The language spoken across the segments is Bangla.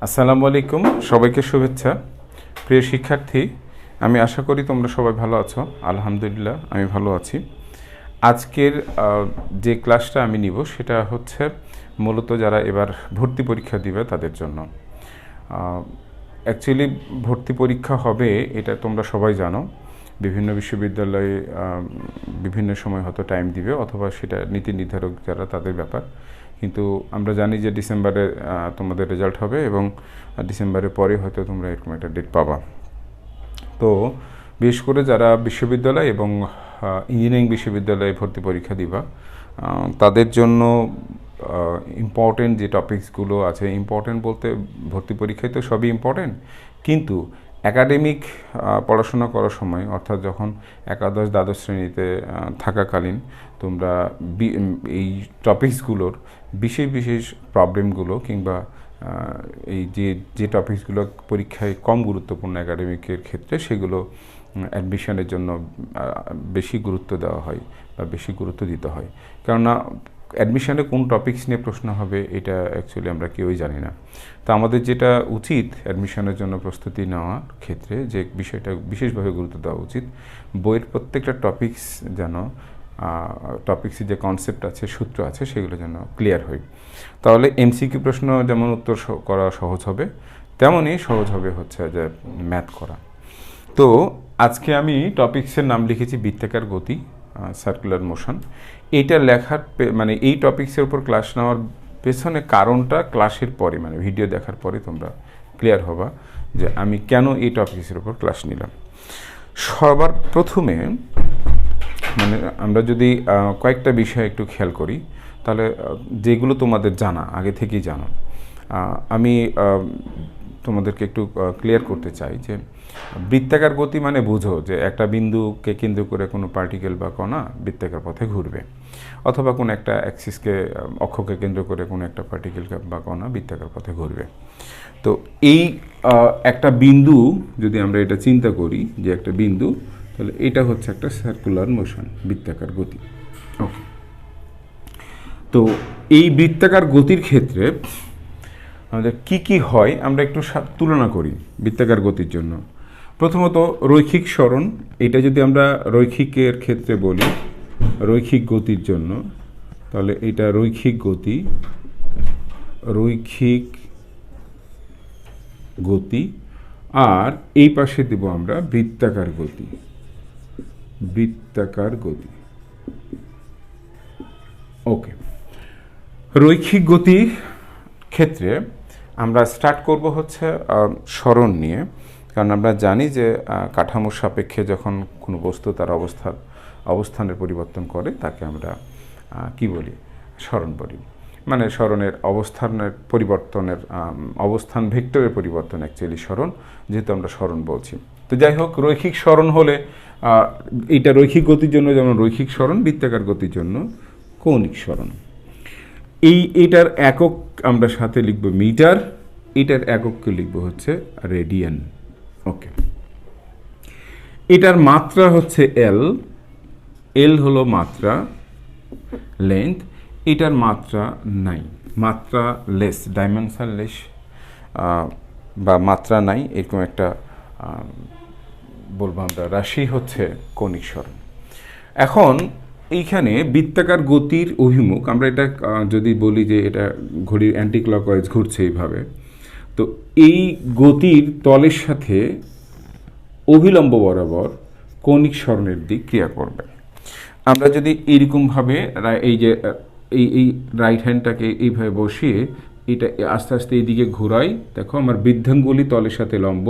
আসসালামু আলাইকুম, সবাইকে শুভেচ্ছা। প্রিয় শিক্ষার্থী, আমি আশা করি তোমরা সবাই ভালো আছো। আলহামদুলিল্লাহ আমি ভালো আছি। আজকের যে ক্লাসটা আমি নিব সেটা হচ্ছে মূলত যারা এবার ভর্তি পরীক্ষা দিবে তাদের জন্য। অ্যাকচুয়ালি ভর্তি পরীক্ষা হবে এটা তোমরা সবাই জানো। বিভিন্ন বিশ্ববিদ্যালয়ে বিভিন্ন সময় হয়তো টাইম দিবে, অথবা সেটা নীতি নির্ধারক যারা তাদের ব্যাপার। কিন্তু আমরা জানি যে ডিসেম্বরে তোমাদের রেজাল্ট হবে এবং ডিসেম্বরের পরে হয়তো তোমরা এরকম একটা ডেট পাবা। তো বিশেষ করে যারা বিশ্ববিদ্যালয় এবং ইঞ্জিনিয়ারিং বিশ্ববিদ্যালয়ে ভর্তি পরীক্ষা দিবা তাদের জন্য ইম্পর্টেন্ট যে টপিকসগুলো আছে, ইম্পর্টেন্ট বলতে ভর্তি পরীক্ষায় তো সবই ইম্পর্টেন্ট, কিন্তু একাডেমিক পড়াশোনা করার সময়, অর্থাৎ যখন একাদশ দ্বাদশ শ্রেণীতে থাকাকালীন তোমরা এই টপিকসগুলোর বিশেষ বিশেষ প্রবলেমগুলো কিংবা এই যে টপিকসগুলো পরীক্ষায় কম গুরুত্বপূর্ণ একাডেমিকের ক্ষেত্রে, সেগুলো অ্যাডমিশনের জন্য বেশি গুরুত্ব দেওয়া হয় বা বেশি গুরুত্ব দিতে হয়। কেননা অ্যাডমিশনে কোন টপিকস নিয়ে প্রশ্ন হবে এটা অ্যাকচুয়ালি আমরা কেউই জানি না। তো আমাদের যেটা উচিত অ্যাডমিশনের জন্য প্রস্তুতি নেওয়ার ক্ষেত্রে, যে বিষয়টা বিশেষভাবে গুরুত্ব দেওয়া উচিত, বইয়ের প্রত্যেকটা টপিকস যেন টপিক্সের যে কনসেপ্ট আছে, সূত্র আছে, সেগুলো যেন ক্লিয়ার হয়। তাহলে এমসিকিউ প্রশ্ন যেমন উত্তর করা সহজ হবে, তেমনই সহজ হবে হচ্ছে যে ম্যাথ করা। তো আজকে আমি টপিক্সের নাম লিখেছি বৃত্তাকার গতি, সার্কুলার মোশন। এইটা লেখার মানে এই টপিক্সের উপর ক্লাস নেওয়ার পেছনে কারণটা ক্লাসের পরে, মানে ভিডিও দেখার পরে তোমরা ক্লিয়ার হবা যে আমি কেন এই টপিক্সের উপর ক্লাস নিলাম। সবার প্রথমে মানে আমরা যদি কয়েকটা বিষয় একটু খেয়াল করি, তাহলে যেগুলো তোমাদের জানা, আগে থেকেই জানো, আমি তোমাদেরকে একটু ক্লিয়ার করতে চাই যে বৃত্তাকার গতি মানে বুঝো যে একটা বিন্দুকে কেন্দ্র করে কোনো পার্টিকেল বা কণা বৃত্তাকার পথে ঘুরবে, অথবা কোনো একটা অ্যাক্সিসকে, অক্ষকে কেন্দ্র করে কোনো একটা পার্টিকেল বা কণা বৃত্তাকার পথে ঘুরবে। তো এই একটা বিন্দু, যদি আমরা এটা চিন্তা করি যে একটা বিন্দু, তাহলে এটা হচ্ছে একটা সার্কুলার মোশন, বৃত্তাকার গতি। ওকে, তো এই বৃত্তাকার গতির ক্ষেত্রে আমাদের কি কি হয় আমরা একটু তুলনা করি। বৃত্তাকার গতির জন্য প্রথমত রৈখিক সরণ, এটা যদি আমরা রৈখিকের ক্ষেত্রে বলি, রৈখিক গতির জন্য, তাহলে এটা রৈখিক গতি, রৈখিক গতি। আর এই পাশে দেব আমরা বৃত্তাকার গতি, বৃত্তাকার গতি। ওকে, রৈখিক গতির ক্ষেত্রে আমরা স্টার্ট করব হচ্ছে সরণ নিয়ে, কারণ আমরা জানি যে কাঠামোর সাপেক্ষে যখন কোনো বস্তু তার অবস্থানের পরিবর্তন করে তাকে আমরা কি বলি, সরণ বলি। মানে সরণের অবস্থানের পরিবর্তনের অবস্থান ভেক্টরের পরিবর্তন অ্যাকচুয়ালি সরণ, যেহেতু আমরা সরণ বলছি। তো যাই হোক, রৈখিক সরণ হলে এইটা রৈখিক গতির জন্য যেমন রৈখিক সরণ, বৃত্তাকার গতির জন্য কৌণিক সরণ। এইটার একক আমরা সাথে লিখব মিটার, এটার একককে লিখব হচ্ছে রেডিয়ান। ওকে, এটার মাত্রা হচ্ছে এল, এল হলো মাত্রা, লেন্থ। এটার মাত্রা নাই, মাত্রা লেস, ডাইমেনশন লেস বা মাত্রা নাই, এরকম একটা বলবো আমরা রাশি হচ্ছে কৌণিক সরণ। এখন এইখানে বৃত্তাকার গতির অভিমুখ, আমরা এটা যদি বলি যে এটা ঘড়ির অ্যান্টি ক্লকওয়াইজ ঘুরছে এইভাবে, তো এই গতির তলের সাথে অভিলম্ব বরাবর কৌণিক সরণের দিক ক্রিয়া করবে। আমরা যদি এইরকমভাবে এই যে এই রাইট হ্যান্ডটাকে এইভাবে বসিয়ে এটা আস্তে আস্তে এইদিকে ঘোরাই, দেখো আমার বৃদ্ধাঙ্গুলি তলের সাথে লম্ব।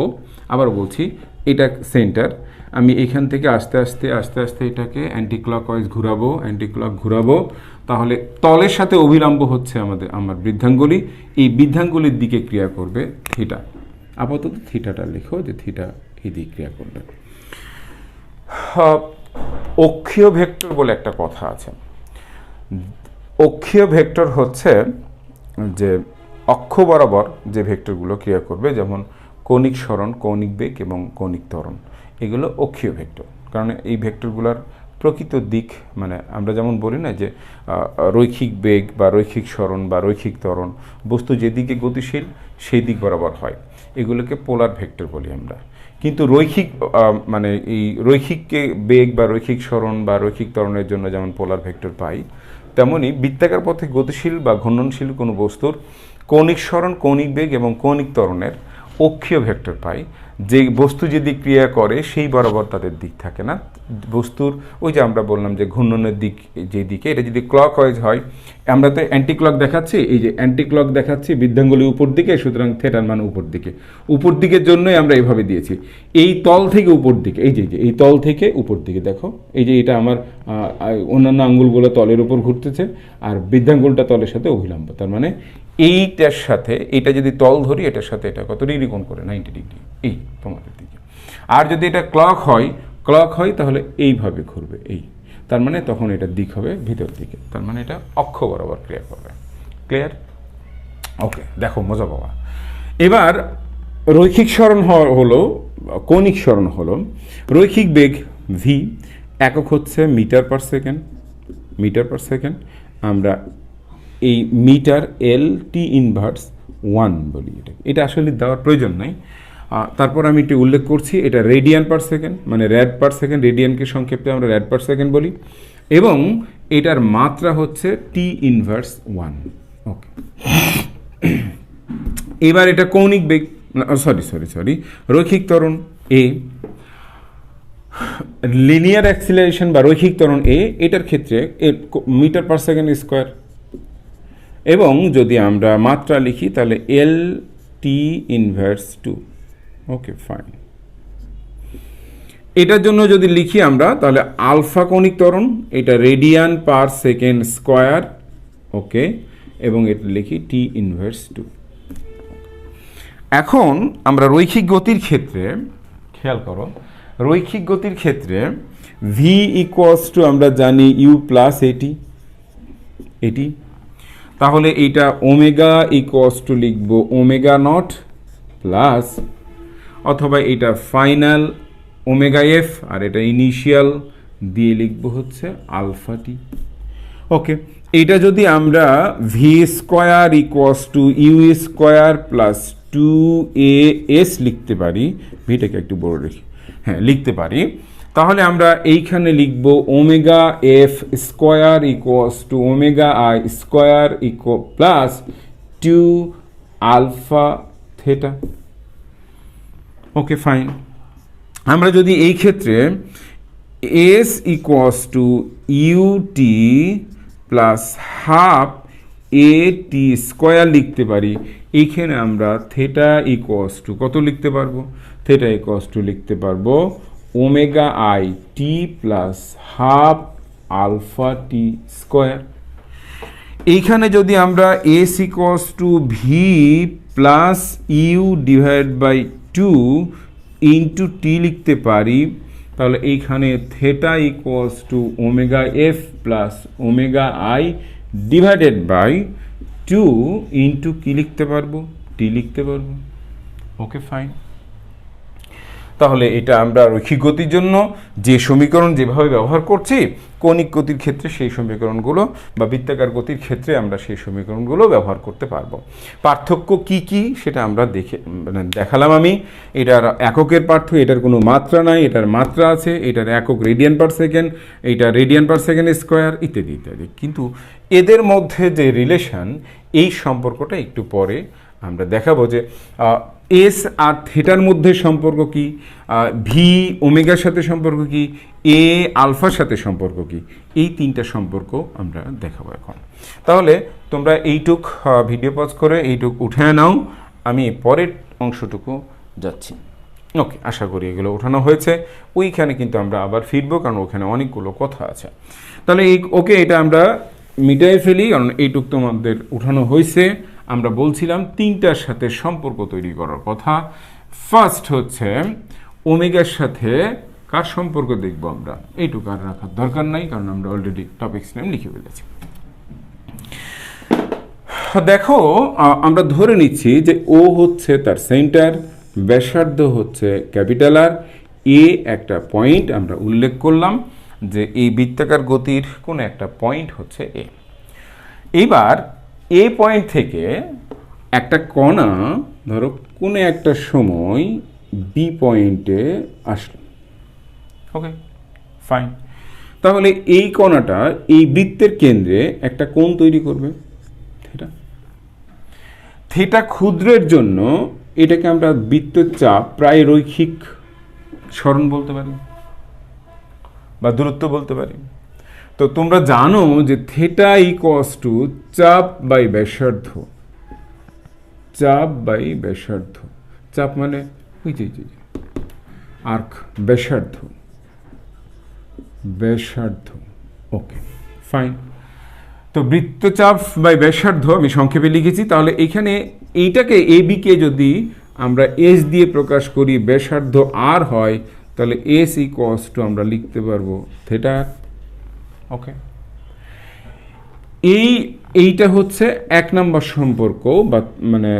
আবার বলছি, এটা সেন্টার, আমি এখান থেকে আস্তে আস্তে আস্তে আস্তে এটাকে অ্যান্টি ক্লকওয়াইজ ঘুরাবো, অ্যান্টি ক্লক ঘুরাবো, তাহলে তলের সাথে অভিলম্ব হচ্ছে আমার বৃদ্ধাঙ্গুলি। এই বৃদ্ধাঙ্গুলির দিকে ক্রিয়া করবে থিটা। আপাতত থিটাটা লিখো যে থিটা এই দিকে ক্রিয়া করবে। অক্ষীয় ভেক্টর বলে একটা কথা আছে। অক্ষীয় ভেক্টর হচ্ছে যে অক্ষ বরাবর যে ভেক্টরগুলো ক্রিয়া করবে, যেমন কৌণিক সরণ, কৌণিক বেগ এবং কৌণিক ত্বরণ, এগুলো অক্ষীয় ভেক্টর। কারণ এই ভেক্টরগুলোর প্রকৃত দিক, মানে আমরা যেমন বলি না যে রৈখিক বেগ বা রৈখিক সরণ বা রৈখিক ত্বরণ, বস্তু যেদিকে গতিশীল সেই দিক বরাবর হয়, এগুলোকে পোলার ভেক্টর বলি আমরা। কিন্তু রৈখিক মানে এই রৈখিক বেগ বা রৈখিক সরণ বা রৈখিক ত্বরণের জন্য যেমন পোলার ভেক্টর পাই, তেমনি বৃত্তাকার পথে গতিশীল বা ঘূর্ণনশীল কোনো বস্তুর কৌণিক সরণ, কৌণিক বেগ এবং কৌণিক ত্বরণের অক্ষীয় ভেক্টর পাই। যে বস্তু যদি ক্রিয়া করে সেই বরাবর তাদের দিক থাকে না। বস্তুর ওই যে আমরা বললাম যে ঘূর্ণনের দিক যে দিকে, এটা যদি ক্লক ওয়াইজ হয়, আমরা তো অ্যান্টি ক্লক দেখাচ্ছি, এই যে অ্যান্টি ক্লক দেখাচ্ছি, বৃদ্ধাঙ্গুলি উপর দিকে, সুতরাং থেটার মান উপর দিকে। উপর দিকের জন্যই আমরা এইভাবে দিয়েছি, এই তল থেকে উপর দিকে, এই যে এই তল থেকে উপর দিকে দেখো, এই যে এটা আমার অন্যান্য আঙ্গুলগুলো তলের উপর ঘুরতেছে আর বৃদ্ধাঙ্গুলটা তলের সাথে অভিলম্ব, তার মানে এইটার সাথে এটা যদি তল ধরি, এটার সাথে এটা কত ডিগ্রি কোণ করে, 90 ডিগ্রি, এই তোমাদের দিকে। আর যদি এটা ক্লক হয় তাহলে এইভাবে ঘুরবে, এই, তার মানে তখন এটার দিক হবে ভিতর দিকে, তার মানে এটা অক্ষ বরাবর ক্রিয়া করবে। ক্লিয়ার? ওকে, দেখো মজা পাওয়া। এবার রৈখিক সরণ হলো, কৌণিক সরণ হলো, রৈখিক বেগ ভি, একক হচ্ছে মিটার পার সেকেন্ড। আমরা এই মিটার এল টি ইনভার্স 1 বলি, এটা আসলে দেওয়ার প্রয়োজন নাই। তারপর আমি একটু উল্লেখ করছি, এটা রেডিয়ান পার সেকেন্ড, মানে র্যাড পার সেকেন্ড, রেডিয়ানকে সংক্ষেপে আমরা র্যাড পার সেকেন্ড বলি, এবং এটার মাত্রা হচ্ছে টি ইনভার্স 1। ওকে, এবার এটা কৌণিক বেগ, সরি রৈখিক ত্বরণ এ, লিনিয়ার অ্যাক্সিলারেশন বা রৈখিক ত্বরণ এ, এটার ক্ষেত্রে মিটার পার সেকেন্ড স্কোয়ার, এবং যদি আমরা মাত্রা লিখি তাহলে এল টি ইনভার্স 2। ওকে, ফাইন। এটার জন্য যদি লিখি আমরা তাহলে আলফা কৌণিক ত্বরণ, এটা রেডিয়ান পার সেকেন্ড স্কোয়ার। ওকে, এবং এটা লিখি টি ইনভার্স 2। এখন আমরা রৈখিক গতির ক্ষেত্রে খেয়াল করো, রৈখিক গতির ক্ষেত্রে ভি ইকুয়ালস টু আমরা জানি ইউ প্লাস এটি, তাহলে এইটা ওমেগা ইকুয়ালস টু লিখবো ওমেগা নট প্লাস, অথবা এটা ফাইনাল ওমেগা এফ, আর এটা ইনিশিয়াল দিয়ে লিখবো হচ্ছে আলফা টি। ওকে, এইটা যদি আমরা V square equals to U square plus 2as লিখতে পারি, ভিটাকে একটু বড় রেখে লিখতে পারি, তাহলে আমরা এইখানে লিখব omega F square equals to omega I square plus 2 alpha theta. Okay, fine. আমরা যদি এই ক্ষেত্রে S equals to U T plus half A T square লিখতে পারি, এইখানে আমরা থেটা ইকুয়ালস টু কত লিখতে পারবো? থেটা ইকুয়ালস টু লিখতে পারবো omega I T plus half alpha T square. এইখানে যদি আমরা S equals to V plus U divide by 2 into T লিখতে পারি, তাহলে এইখানে theta equals to omega F plus omega I divided by 2 into কি লিখতে পারবো? টি লিখতে পারবো। Okay, fine. তাহলে এটা আমরা রৈখিক গতির জন্য যে সমীকরণ যেভাবে ব্যবহার করছি, কৌণিক গতির ক্ষেত্রে সেই সমীকরণগুলো বা বৃত্তাকার গতির ক্ষেত্রে আমরা সেই সমীকরণগুলো ব্যবহার করতে পারবো। পার্থক্য কি কি সেটা আমরা দেখালাম আমি। এটার এককের পার্থক্য, এটার কোনো মাত্রা নাই, এটার মাত্রা আছে, এটার একক রেডিয়ান পার সেকেন্ড, এইটা রেডিয়ান পার সেকেন্ড স্কোয়ার, ইত্যাদি ইত্যাদি। কিন্তু এদের মধ্যে যে রিলেশন, এই সম্পর্কটা একটু পরে আমরা দেখাবো যে এস আর থেটার মধ্যে সম্পর্ক কি, ভি ওমেগার সাথে সম্পর্ক কি, এ আলফার সাথে সম্পর্ক কি, এই তিনটা সম্পর্ক আমরা দেখাবো এখন। তাহলে তোমরা এইটুক ভিডিও পজ করে এইটুক উঠে নাও, আমি পরের অংশটুকু যাচ্ছি। ওকে, আশা করি এগুলো উঠানো হয়েছে। ওইখানে কিন্তু আমরা আবার ফিরবো, কারণ ওখানে অনেকগুলো কথা আছে। তাহলে ওকে, এটা আমরা মিটাই ফেলি, কারণ এইটুক তোমাদের উঠানো হয়েছে। আমরা বলছিলাম তিনটার সাথে সম্পর্ক তৈরি করার কথা। ফার্স্ট হচ্ছে ওমেগার সাথে কার সম্পর্ক দেখব আমরা, এইটুকু আর রাখার দরকার নাই, কারণ আমরা অলরেডি টপিকস নেম লিখে ফেলেছি। দেখো, আমরা ধরে নিচ্ছি যে ও হচ্ছে তার সেন্টার, ব্যাসার্ধ হচ্ছে ক্যাপিটাল আর, এ একটা পয়েন্ট আমরা উল্লেখ করলাম, যে এই বৃত্তাকার গতির কোনো একটা পয়েন্ট হচ্ছে এ। এইবার এ পয়েন্ট থেকে একটা কণা ধরো কোনো একটা সময় বি পয়েন্টে আসলো, ওকে ফাইন। তাহলে এই কণাটা এই বৃত্তের কেন্দ্রে একটা কোণ তৈরি করবে থিটা। থিটা ক্ষুদ্রের জন্য এটাকে আমরা বৃত্তের চাপ প্রায় রৈখিক সরণ বলতে পারি বা দূরত্ব বলতে পারি। তো তোমরা জানো যে থিটা ইকুয়ালস টু চাপ বাই ব্যাসার্ধ। চাপ বাই ব্যাসার্ধ, চাপ মানে ওই যে আর্ক, ব্যাসার্ধ, ব্যাসার্ধ, ওকে ফাইন। তো বৃত্তচাপ বাই ব্যাসার্ধ আমি সংক্ষেপে লিখেছি। তাহলে এখানে এইটাকে এ বিকে যদি আমরা এস দিয়ে প্রকাশ করি, ব্যাসার্ধ আর হয়, তাহলে এস ইকুয়ালস টু আমরা লিখতে পারবো থিটা, ওকে। এইটা হচ্ছে এক নম্বর সম্পর্ক বা মানে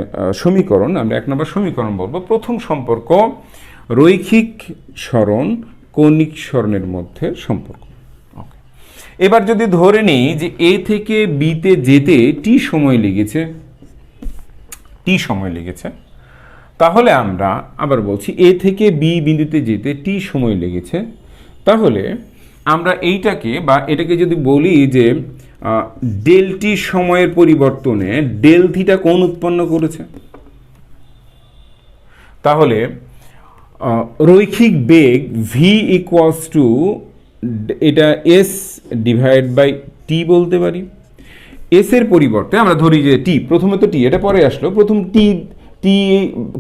সমীকরণ, আমরা এক নম্বর সমীকরণ বলবো। প্রথম সম্পর্ক রৈখিক সরণ কৌণিক সরণের মধ্যে সম্পর্ক, ওকে। এবার যদি ধরে নিই যে এ থেকে বিতে যেতে টি সময় লেগেছে, তাহলে আমরা আবার বলছি এ থেকে বি বিন্দুতে যেতে টি সময় লেগেছে, তাহলে আমরা এইটাকে বা এটাকে যদি বলি যে ডেল টি সময়ের পরিবর্তনে ডেল থিটা কোণ উৎপন্ন করেছে, তাহলে রৈখিক বেগ ভি ইকুয়ালস টু এটা এস ডিভাইড বাই টি বলতে পারি। এস এর পরিবর্তে আমরা ধরি যে টি, প্রথমে তো টি, এটা পরে আসলো, প্রথম টি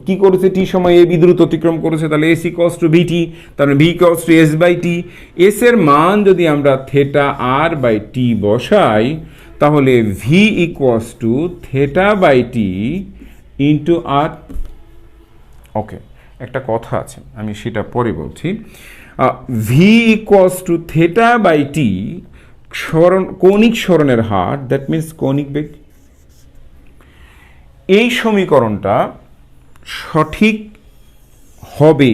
কি করেছে, টি সময়ে বি দ্রুত অতিক্রম করেছে, তাহলে S equals to V T, তাহলে V equals to S by T. S এর মান যদি আমরা থেটা আর বাই টি বসাই, তাহলে V equals to theta by T into R, okay. একটা কথা আছে, আমি সেটা পরে বলছি। V equals to theta by T কৌণিক সরণের হার, দ্যাট মিনস কৌণিক বেগ। এই সমীকরণটা সঠিক হবে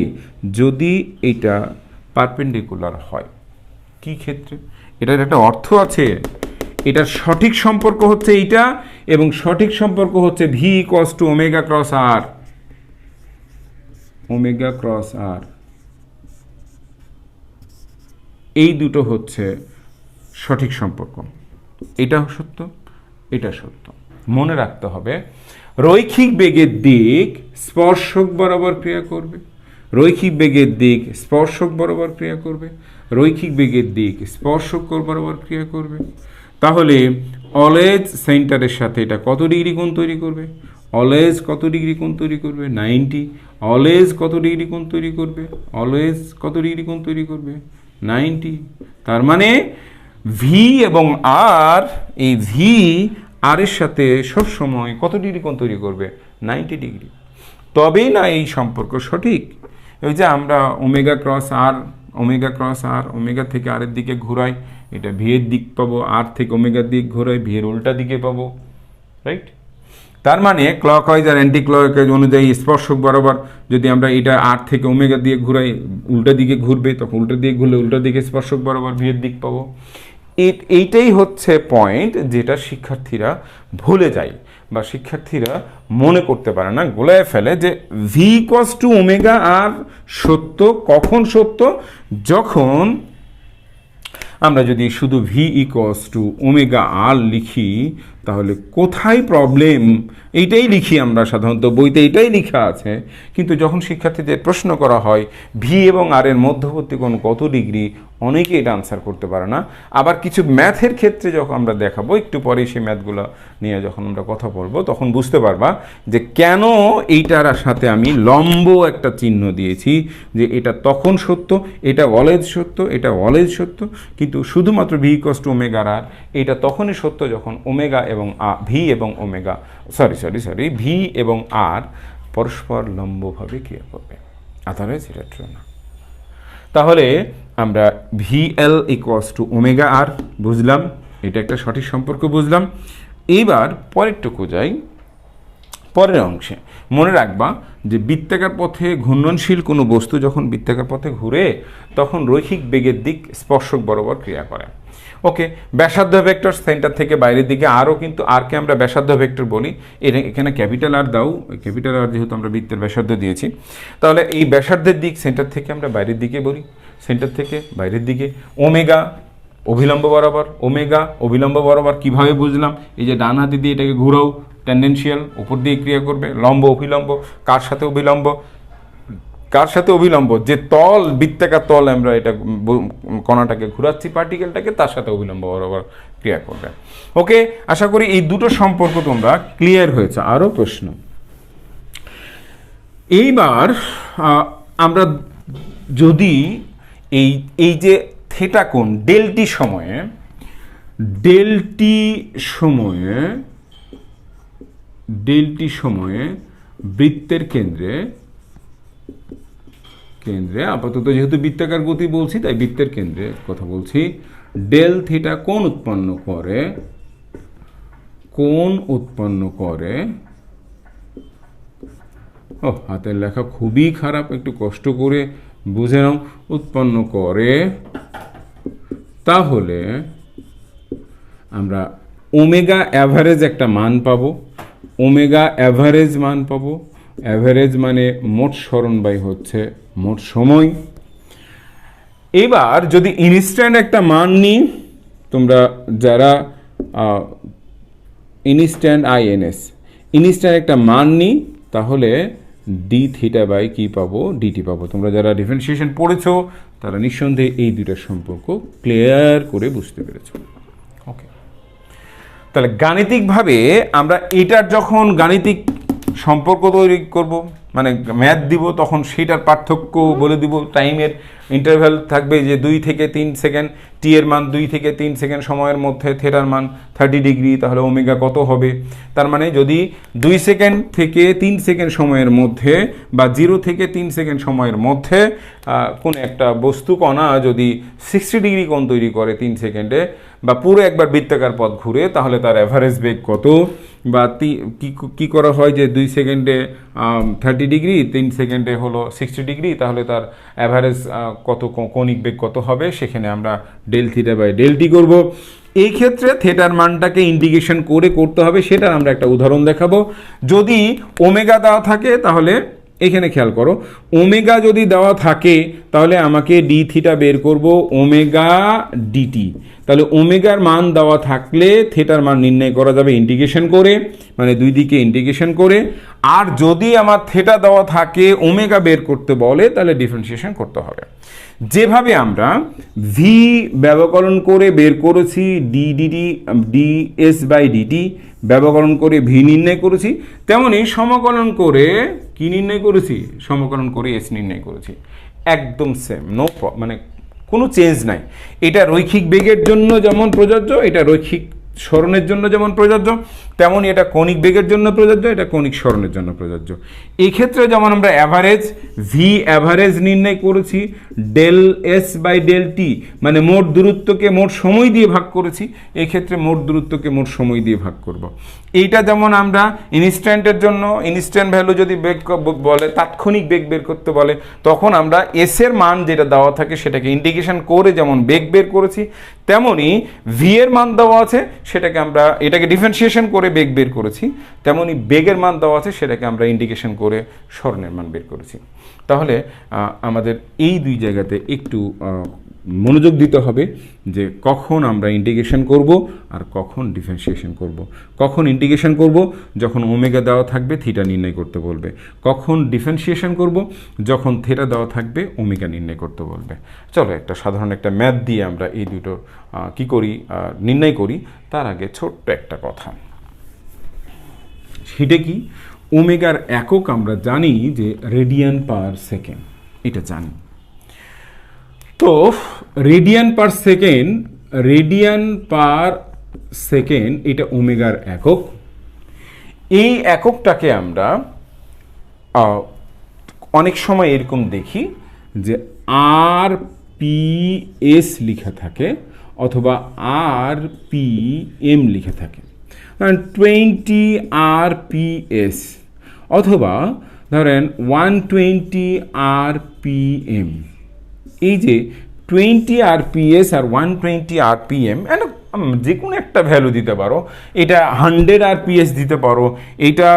যদি এটা পারপেন্ডিকুলার হয়। কি ক্ষেত্রে? এটার একটা অর্থ আছে, এটার সঠিক সম্পর্ক হচ্ছে এইটা, এবং সঠিক সম্পর্ক হচ্ছে V equals to omega cross R, omega cross R. এই দুটো হচ্ছে সঠিক সম্পর্ক। এটা সত্য, এটা সত্য। মনে রাখতে হবে রৈখিক বেগের দিক স্পর্শক বরাবর ক্রিয়া করবে, রৈখিক বেগের দিক স্পর্শক বরাবর ক্রিয়া করবে, রৈখিক বেগের দিক স্পর্শক বরাবর ক্রিয়া করবে। তাহলে অলওয়েজ সেন্টারের সাথে এটা কত ডিগ্রি কোণ তৈরি করবে? অলওয়েজ কত ডিগ্রি কোণ তৈরি করবে? 90। অলওয়েজ কত ডিগ্রি কোণ তৈরি করবে? অলওয়েজ কত ডিগ্রি কোণ তৈরি করবে? 90। তার মানে ভি এবং আর, এই ভি আর এর সাথে সবসময় কত ডিগ্রি কোণ তৈরি করবে? 90 ডিগ্রি। তবেই না এই সম্পর্ক সঠিক। ওই যে আমরা omega cross R, omega cross R, omega থেকে আরের দিকে ঘোরাই, এটা ভি এর দিক পাবো, আর থেকে ওমেগার দিক ঘোরাই ভি এর উল্টা দিকে পাবো, রাইট? তার মানে ক্লকওয়াইজ আর অ্যান্টি ক্লকওয়াইজ অনুযায়ী স্পর্শক বরাবর যদি আমরা এটা আর থেকে ওমেগা দিয়ে ঘুরাই, উল্টা দিকে ঘুরবে, তখন উল্টা দিকে ঘুরলে উল্টা দিকে স্পর্শক বরাবর ভি এর দিক পাবো। এইটাই হচ্ছে পয়েন্ট যেটা শিক্ষার্থীরা ভুলে যায় বা শিক্ষার্থীরা মনে করতে পারে না, গোলায় ফেলে যে ভি ইকুয়ালস টু ওমেগা আর সত্য। কখন সত্য? যখন আমরা যদি শুধু ভি ইকুয়ালস টু ওমেগা আর লিখি, তাহলে কোথায় প্রবলেম? এইটাই লিখি আমরা সাধারণত, বইতে এইটাই লেখা আছে। কিন্তু যখন শিক্ষার্থীদের প্রশ্ন করা হয় ভি এবং আর এর মধ্যবর্তী কোণ কত ডিগ্রি, অনেকে এটা আনসার করতে পারে না। আবার কিছু ম্যাথের ক্ষেত্রে যখন আমরা দেখাবো, একটু পরে সেই ম্যাথগুলো নিয়ে যখন আমরা কথা বলবো, তখন বুঝতে পারবা যে কেন এইটার সাথে আমি লম্ব একটা চিহ্ন দিয়েছি, যে এটা তখন সত্য, এটা অলওয়েজ সত্য, এটা অলওয়েজ সত্য। কিন্তু শুধুমাত্র ভি ইকুয়ালস টু ওমেগা আর, এটা তখনই সত্য যখন ওমেগা এবং ভি এবং ওমেগা সরি ভি এবং আর পরস্পর লম্বভাবে ক্রিয়া করবে, আদারওয়াইজ এটা ট্রু না। তাহলে আমরা ভিএল ইকুয়ালস টু ওমেগা আর বুঝলাম, এটা একটা সঠিক সম্পর্ক বুঝলাম। এইবার পরেরটুকু যাই, পরের অংশে মনে রাখবা যে বৃত্তাকার পথে ঘূর্ণনশীল কোনো বস্তু যখন বৃত্তাকার পথে ঘুরে তখন রৈখিক বেগের দিক স্পর্শক বরাবর ক্রিয়া করে। ওকে, ব্যাসার্ধ ভেক্টর সেন্টার থেকে বাইরের দিকে, আরও কিন্তু আরকে আমরা ব্যাসার্ধ ভেক্টর বলি। এখানে ক্যাপিটাল আর দাও, ক্যাপিটাল আর যেহেতু আমরা বৃত্তের ব্যাসার্ধ দিয়েছি, তাহলে এই ব্যাসার্ধের দিক সেন্টার থেকে আমরা বাইরের দিকে বলি, সেন্টার থেকে বাইরের দিকে। ওমেগা অভিলম্ব বরাবর, ওমেগা অভিলম্ব বরাবর কীভাবে বুঝলাম? এই যে ডান হাতে দিয়ে এটাকে ঘুরাও, টেন্ডেন্সিয়াল উপর দিয়ে ক্রিয়া করবে, লম্ব অভিলম্ব, কার সাথে অভিলম্ব? কার সাথে অভিলম্ব? যে তল, বৃত্তাকার তল আমরা এটা কণাটাকে ঘুরাচ্ছি, পার্টিকেলটাকে, তার সাথে অভিলম্ব বরাবর ক্রিয়া করবে। ওকে, আশা করি এই দুটো সম্পর্ক তোমরা ক্লিয়ার হয়েছে। আরও প্রশ্ন? এইবার আমরা যদি এই যে থিটা কোণ ডেলটি সময়ে বৃত্তের কেন্দ্রে আপাতত যেহেতু বৃত্তাকার গতি বলছি তাই বৃত্তের কেন্দ্রে কথা বলছি, ডেল থিটা কোণ উৎপন্ন করে ও হাতের লেখা খুবই খারাপ, একটু কষ্ট করে বুঝে নাও, উৎপন্ন করে, তাহলে আমরা ওমেগা অ্যাভারেজ একটা মান পাবো। অ্যাভারেজ মানে মোট সরণবায়ু হচ্ছে মোট সময়। এবার যদি ইনস্ট্যান্ট একটা মান নিই, তোমরা যারা ইনস্ট্যান্ট একটা মান নিই, তাহলে ডি থিটা বাই কি পাবো? ডিটি পাবো। তোমরা যারা ডিফারেন্সিয়েশন পড়েছো তারা নিঃসন্দেহে এই দুইটার সম্পর্ক ক্লিয়ার করে বুঝতে পেরেছো। ওকে, তাহলে গাণিতিকভাবে আমরা এটার যখন গাণিতিক সম্পর্ক তৈরি করব, মানে ম্যাথ দিব, তখন সেটার পার্থক্য বলে দিব। টাইমের ইন্টারভ্যাল থাকবে যে 2 থেকে 3 সেকেন্ড, টি এর মান 2 থেকে 3 সেকেন্ড সময়ের মধ্যে, থিটার মান 30 ডিগ্রি, তাহলে ওমেগা কত হবে? তার মানে যদি 2 সেকেন্ড থেকে 3 সেকেন্ড সময়ের মধ্যে বা 0 থেকে 3 সেকেন্ড সময়ের মধ্যে কোনো একটা বস্তু কণা যদি 60 ডিগ্রি কোণ তৈরি করে 3 সেকেন্ডে, বা পুরো একবার বৃত্তাকার পথ ঘুরে, তাহলে তার অ্যাভারেজ বেগ কত? বা কি করা হয় যে 2 সেকেন্ডে 30 ডিগ্রি, 3 সেকেন্ডে হলো 60 ডিগ্রি, তাহলে তার অ্যাভারেজ কত, কৌণিক বেগ কত হবে? সেখানে আমরা del theta by del T করবো। এই ক্ষেত্রে থিটার মানটাকে ইন্টিগ্রেশন করে করতে হবে, সেটার আমরা একটা উদাহরণ দেখাবো। যদি ওমেগা দেওয়া থাকে, তাহলে এখানে খেয়াল করো, ওমেগা যদি দেওয়া থাকে তাহলে আমাকে ডি থিটা বের করব ওমেগা ডিটি। তাহলে ওমেগার মান দেওয়া থাকলে থিটার মান নির্ণয় করা যাবে ইন্টিগ্রেশন করে, মানে দুই দিকে ইন্টিগ্রেশন করে। আর যদি আমার থিটা দেওয়া থাকে, ওমেগা বের করতে বলে, তাহলে ডিফারেন্সিয়েশন করতে হবে। যেভাবে আমরা ভি ব্যবকলন করে বের করেছি ডিএস বাই ডিটি, ব্যবকলন করে ভি নির্ণয় করেছি, তেমনি সমকলন করে কি নির্ণয় করেছি? সমকলন করে এস নির্ণয় করেছি। একদম সেম, মানে কোনো চেঞ্জ নাই। এটা রৈখিক বেগের জন্য যেমন প্রযোজ্য, এটা রৈখিক সরণের জন্য যেমন প্রযোজ্য, তেমনই এটা কৌণিক বেগের জন্য প্রযোজ্য, এটা কৌণিক সরণের জন্য প্রযোজ্য। এই ক্ষেত্রে যেমন আমরা ভি অ্যাভারেজ নির্ণয় করেছি del S by del T, মানে মোট দূরত্বকে মোট সময় দিয়ে ভাগ করেছি, এই ক্ষেত্রে মোট দূরত্বকে মোট সময় দিয়ে ভাগ করব। এইটা যেমন আমরা ইনস্ট্যান্টের জন্য ইনস্ট্যান্ট ভ্যালু যদি বেগ বলে, তাৎক্ষণিক বেগ বের করতে বলে, তখন আমরা এস এর মান যেটা দেওয়া থাকে সেটাকে ইন্টিগ্রেশন করে যেমন বেগ বের করেছি, তেমনি ভি এর মান দেওয়া আছে, সেটাকে আমরা এটাকে ডিফারেন্সিয়েশন করে বেগ বের করেছি, তেমনি বেগের মান দেওয়া আছে, সেটাকে আমরা ইন্টিগ্রেশন করে সরণের মান বের করেছি। তাহলে আমাদের এই দুই জায়গাতে একটু মনোযোগ দিতে হবে যে কখন আমরা ইন্টিগ্রেশন করব আর কখন ডিফারেন্সিয়েশন করব। কখন ইন্টিগ্রেশন করব? যখন ওমেগা দেওয়া থাকবে, থিটা নির্ণয় করতে বলবে। কখন ডিফারেন্সিয়েশন করব? যখন থিটা দেওয়া থাকবে, ওমেগা নির্ণয় করতে বলবে। চলো একটা সাধারণ একটা ম্যাথ দিয়ে আমরা এই দুটো কি করি, নির্ণয় করি। তার আগে ছোট্ট একটা কথা, সেটা কি? ওমেগার একক আমরা জানি যে রেডিয়ান পার সেকেন্ড, এটা জানি। তো রেডিয়ান পার সেকেন্ড এটা ওমেগার একক। এই এককটাকে আমরা অনেক সময় এরকম দেখি যে আর পি এস লেখা থাকে অথবা আর পি এম লেখা থাকে। 20 rps অথবা ধরেন 120 rpm। এই যে 20 rps আর 120 rpm যে কোনো একটা ভ্যালু দিতে পারো, এটা 100 rps দিতে পারো, এটা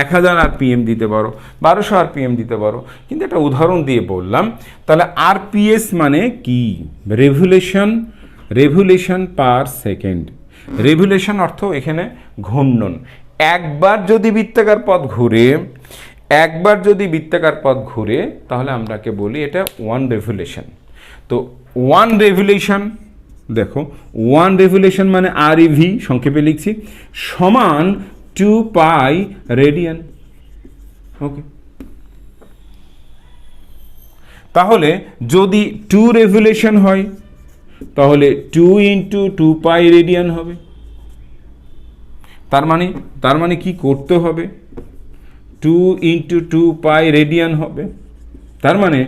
1000 rpm দিতে পারো, 1200 rpm দিতে পারো, কিন্তু একটা উদাহরণ দিয়ে বললাম। তাহলে rps মানে কি? Revolution per second. রেভুলেশন অর্থ এখানে ঘূর্ণন। একবার যদি বৃত্তাকার পথ ঘুরে তাহলে আমরাকে বলি এটা 1 রেভুলেশন। তো 1 রেভুলেশন, দেখো 1 রেভুলেশন মানে ReV সংক্ষেপে লিখছি, সমান 2 পাই রেডিয়ান। ওকে, তাহলে যদি 2 রেভুলেশন হয় তাহলে 2 × 2 পাই রেডিয়ান হবে। তার মানে কি করতে হবে? 2 × 2 পাই রেডিয়ান হবে। তার মানে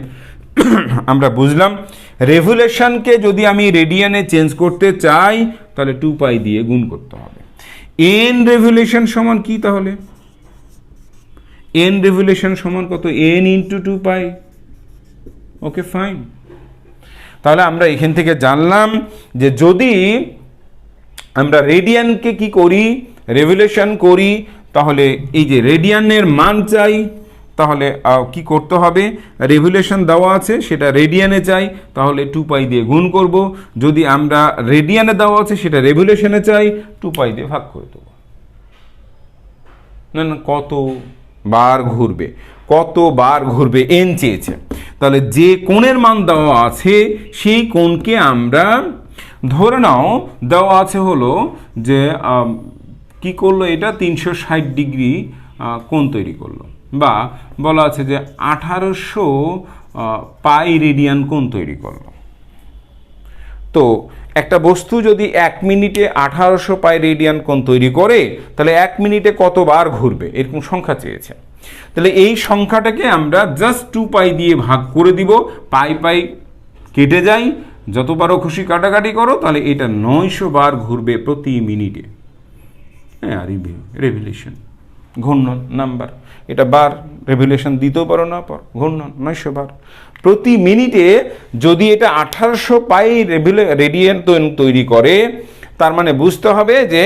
আমরা বুঝলাম রেভুলেশনকে যদি আমি রেডিয়ানে চেঞ্জ করতে চাই তাহলে 2 পাই দিয়ে গুণ করতে হবে। এন রেভুলেশন সমান কি তাহলে? এন রেভুলেশন সমান কত? n × 2 পাই। ওকে, ফাইন। তাহলে আমরা এখান থেকে জানলাম যে যদি আমরা রেডিয়ানকে কি করি, রেভুলেশন করি, তাহলে এই যে রেডিয়ানের মান চাই, তাহলে কি করতে হবে? রেভুলেশন দেওয়া আছে সেটা রেডিয়ানে চাই, তাহলে 2 পাই দিয়ে গুণ করব। যদি আমরা রেডিয়ানে দেওয়া আছে সেটা রেভুলেশনে চাই, 2 পাই দিয়ে ভাগ করে দেবো। না কতবার ঘুরবে এন চেয়েছে। তাহলে যে কোণের মান দেওয়া আছে সেই কোণকে আমরা ধরে নাও দেওয়া আছে হলো যে কি করলো, এটা 360 ডিগ্রি কোণ তৈরি করলো, বা বলা আছে যে 1800 পাই রেডিয়ান কোণ তৈরি করলো। তো একটা বস্তু যদি 1 মিনিটে 1800 পাই রেডিয়ান কোণ তৈরি করে তাহলে 1 মিনিটে কতবার ঘুরবে এরকম সংখ্যা চেয়েছে। তাহলে এই সংখ্যাটাকে আমরা জাস্ট 2 পাই দিয়ে ভাগ করে দিব, পাই কেটে যায়, যতবারও খুশি কাটাকাটি করো, তাহলে এটা 900 বার ঘুরবে প্রতি মিনিটে। হ্যাঁ, আর রেভুলেশন ঘূর্ণন নাম্বার, এটা বার রেভুলেশন দিতেও পারো না পারো, ঘূর্ণন 900 বার প্রতি মিনিটে। যদি এটা 1800 পাই রেডিয়ান তৈরি করে, তার মানে বুঝতে হবে যে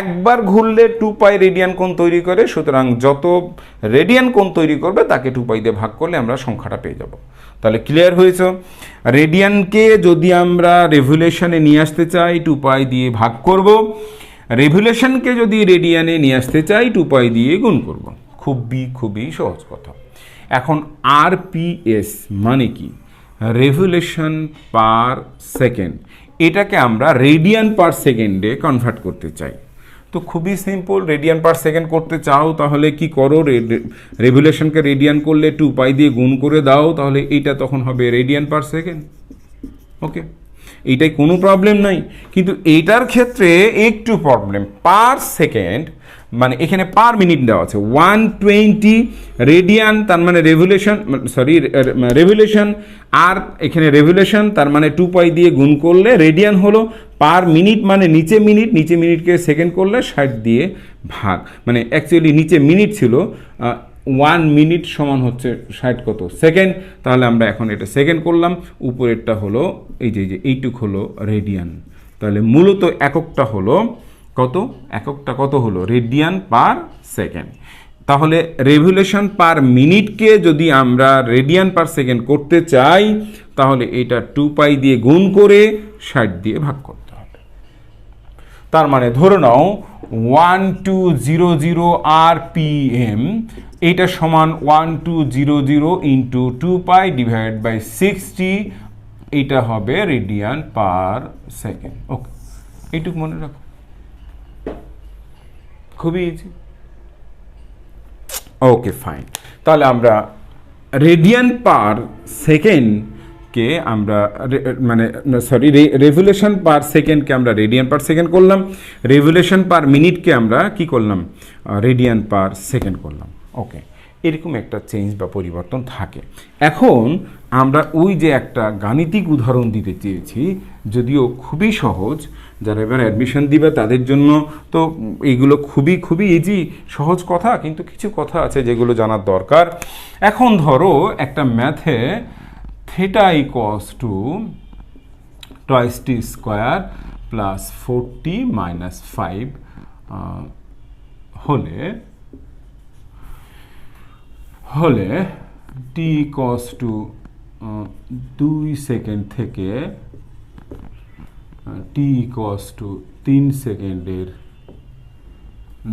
একবার ঘুরলে 2 পাই রেডিয়ান কোণ তৈরি করে, সুতরাং যত রেডিয়ান কোণ তৈরি করবে তাকে 2 পাই দিয়ে ভাগ করলে আমরা সংখ্যাটা পেয়ে যাব। তাহলে ক্লিয়ার হয়েছে? রেডিয়ানকে যদি আমরা রেভুলেশনে নিয়ে আসতে চাই 2 পাই দিয়ে ভাগ করব, রেভুলেশনকে যদি রেডিয়ানে নিয়ে আসতে চাই 2 পাই দিয়ে গুণ করব। খুবই সহজ কথা। এখন RPS মানে কি? Revolution per second. এটাকে আমরা রেডিয়ান পার সেকেন্ডে কনভার্ট করতে চাই। তো খুবই সিম্পল, রেডিয়ান পার সেকেন্ড করতে চাও তাহলে কি করো, রেভুলেশনকে রেডিয়ান করলে 2 পাই দিয়ে গুণ করে দাও, তাহলে এইটা তখন হবে রেডিয়ান পার সেকেন্ড। ওকে, এইটাই কোনো প্রবলেম নাই। কিন্তু এইটার ক্ষেত্রে একটু প্রবলেম, পার সেকেন্ড মানে এখানে পার মিনিট দেওয়া আছে 120 রেডিয়ান, তার মানে রেভুলেশন, আর এখানে রেভুলেশন, তার মানে 2 পাই দিয়ে গুণ করলে রেডিয়ান হলো, পার মিনিট মানে নিচে মিনিটকে সেকেন্ড করলে 60 দিয়ে ভাগ, মানে অ্যাকচুয়ালি নিচে মিনিট ছিল, 1 মিনিট সমান হচ্ছে 60 কত সেকেন্ড। তাহলে আমরা এখন এটা সেকেন্ড করলাম, উপরেরটা হলো এই যে এইটুক হলো রেডিয়ান। তাহলে মূলত এককটা হলো কত হলো রেডিয়ান পার সেকেন্ড। তাহলে রেভুলেশন পার মিনিটকে যদি আমরা রেডিয়ান পার সেকেন্ড করতে চাই তাহলে এটা 2 পাই দিয়ে গুণ করে 60 দিয়ে ভাগ করতে হবে। তার মানে ধরে নাও 1200 RPM, এইটা সমান 1200 ইন্টু 2 পাই ডিভাইড বাই 60, এইটা হবে রেডিয়ান পার সেকেন্ড। ওকে, এইটুকু মনে রাখো, খুবই ইজি। ওকে, ফাইন। তাহলে আমরা রেডিয়ান পার সেকেন্ডকে আমরা রেভুলেশন পার সেকেন্ডকে আমরা রেডিয়ান পার সেকেন্ড করলাম, রেভুলেশন পার মিনিটকে আমরা কি করলাম, রেডিয়ান পার সেকেন্ড করলাম। ওকে, এরকম একটা চেঞ্জ বা পরিবর্তন থাকে। এখন আমরা ওই যে একটা গাণিতিক উদাহরণ দিতে চেয়েছি, যদিও খুবই সহজ, যারা এবার অ্যাডমিশন দিবে তাদের জন্য তো এইগুলো খুবই খুবই ইজি, সহজ কথা, কিন্তু কিছু কথা আছে যেগুলো জানার দরকার। এখন ধরো একটা ম্যাথে theta equals to toys T square plus 4t minus 5 হলে টি ইকুয়ালস টু 2 সেকেন্ড থেকে টি ইকুয়ালস টু 3 সেকেন্ডের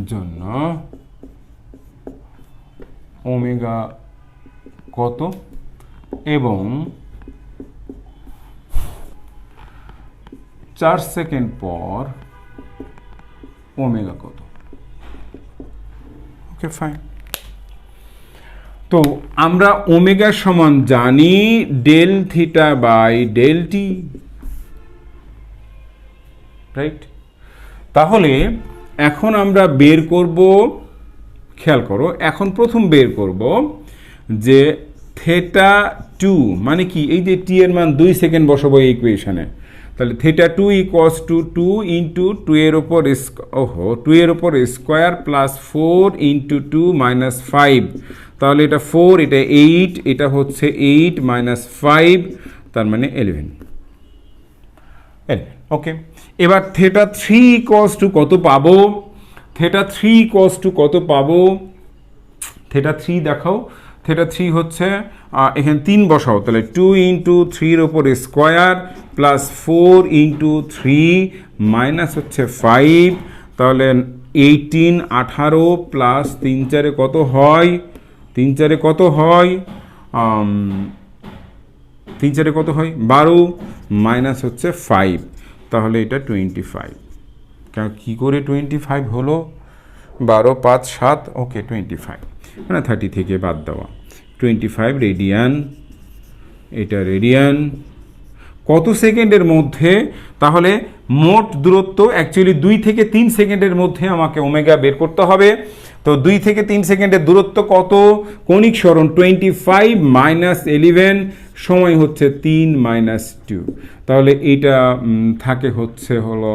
জন্য ওমেগা কত এবং 4 সেকেন্ড পর ওমেগা কত। Okay fine. তো আমরা ওমেগা সমান জানি del theta by del T, right? তাহলে এখন আমরা বের করব, খেয়াল করো, এখন প্রথম বের করব যে থিটা 2 মানে কি, এই যে টি এর মান 2 সেকেন্ড বসাবো এই ইকুয়েশনে, তাহলে থিটা 2 ইকুয়ালস টু 2 ইন্টু 2 এর ওপর 2 এর ওপর স্কোয়ার প্লাস 4 ইন্টু 2 মাইনাস 5, তাহলে এটা 4, এটা 8, এটা হচ্ছে 8 মাইনাস 5, তার মানে 11। ওকে, এবার থিটা 3 ইকুয়ালস টু কত পাবো? থিটা 3 ইকুয়ালস টু কত পাবো? থিটা 3 দেখাও। থিটা 3 হচ্ছে এখানে 3 বসাও, তাহলে 2 ইন্টু 3 ওপর স্কোয়ার প্লাস 4 ইন্টু 3 মাইনাস হচ্ছে 5, তাহলে 18 18 প্লাস 3 4 কত হয়? 3 4 কত হয়? 3 4 কত হয়? 12 মাইনাস হচ্ছে 5, তাহলে এটা 25। কেন কী করে 25 হলো? 12 5 7, ওকে 25 মানে 30 থেকে বাদ দেওয়া। 25 রেডিয়ান, এটা রেডিয়ান কত সেকেন্ডের মধ্যে? তাহলে মোট দূরত্ব অ্যাকচুয়ালি 2 থেকে 3 সেকেন্ডের মধ্যে আমাকে ওমেগা বের করতে হবে। তো 2 থেকে 3 সেকেন্ডের দূরত্ব কত? কৌণিক সরণ 25 মাইনাস 11, সময় হচ্ছে 3 মাইনাস 2, তাহলে এটা থাকে হচ্ছে হলো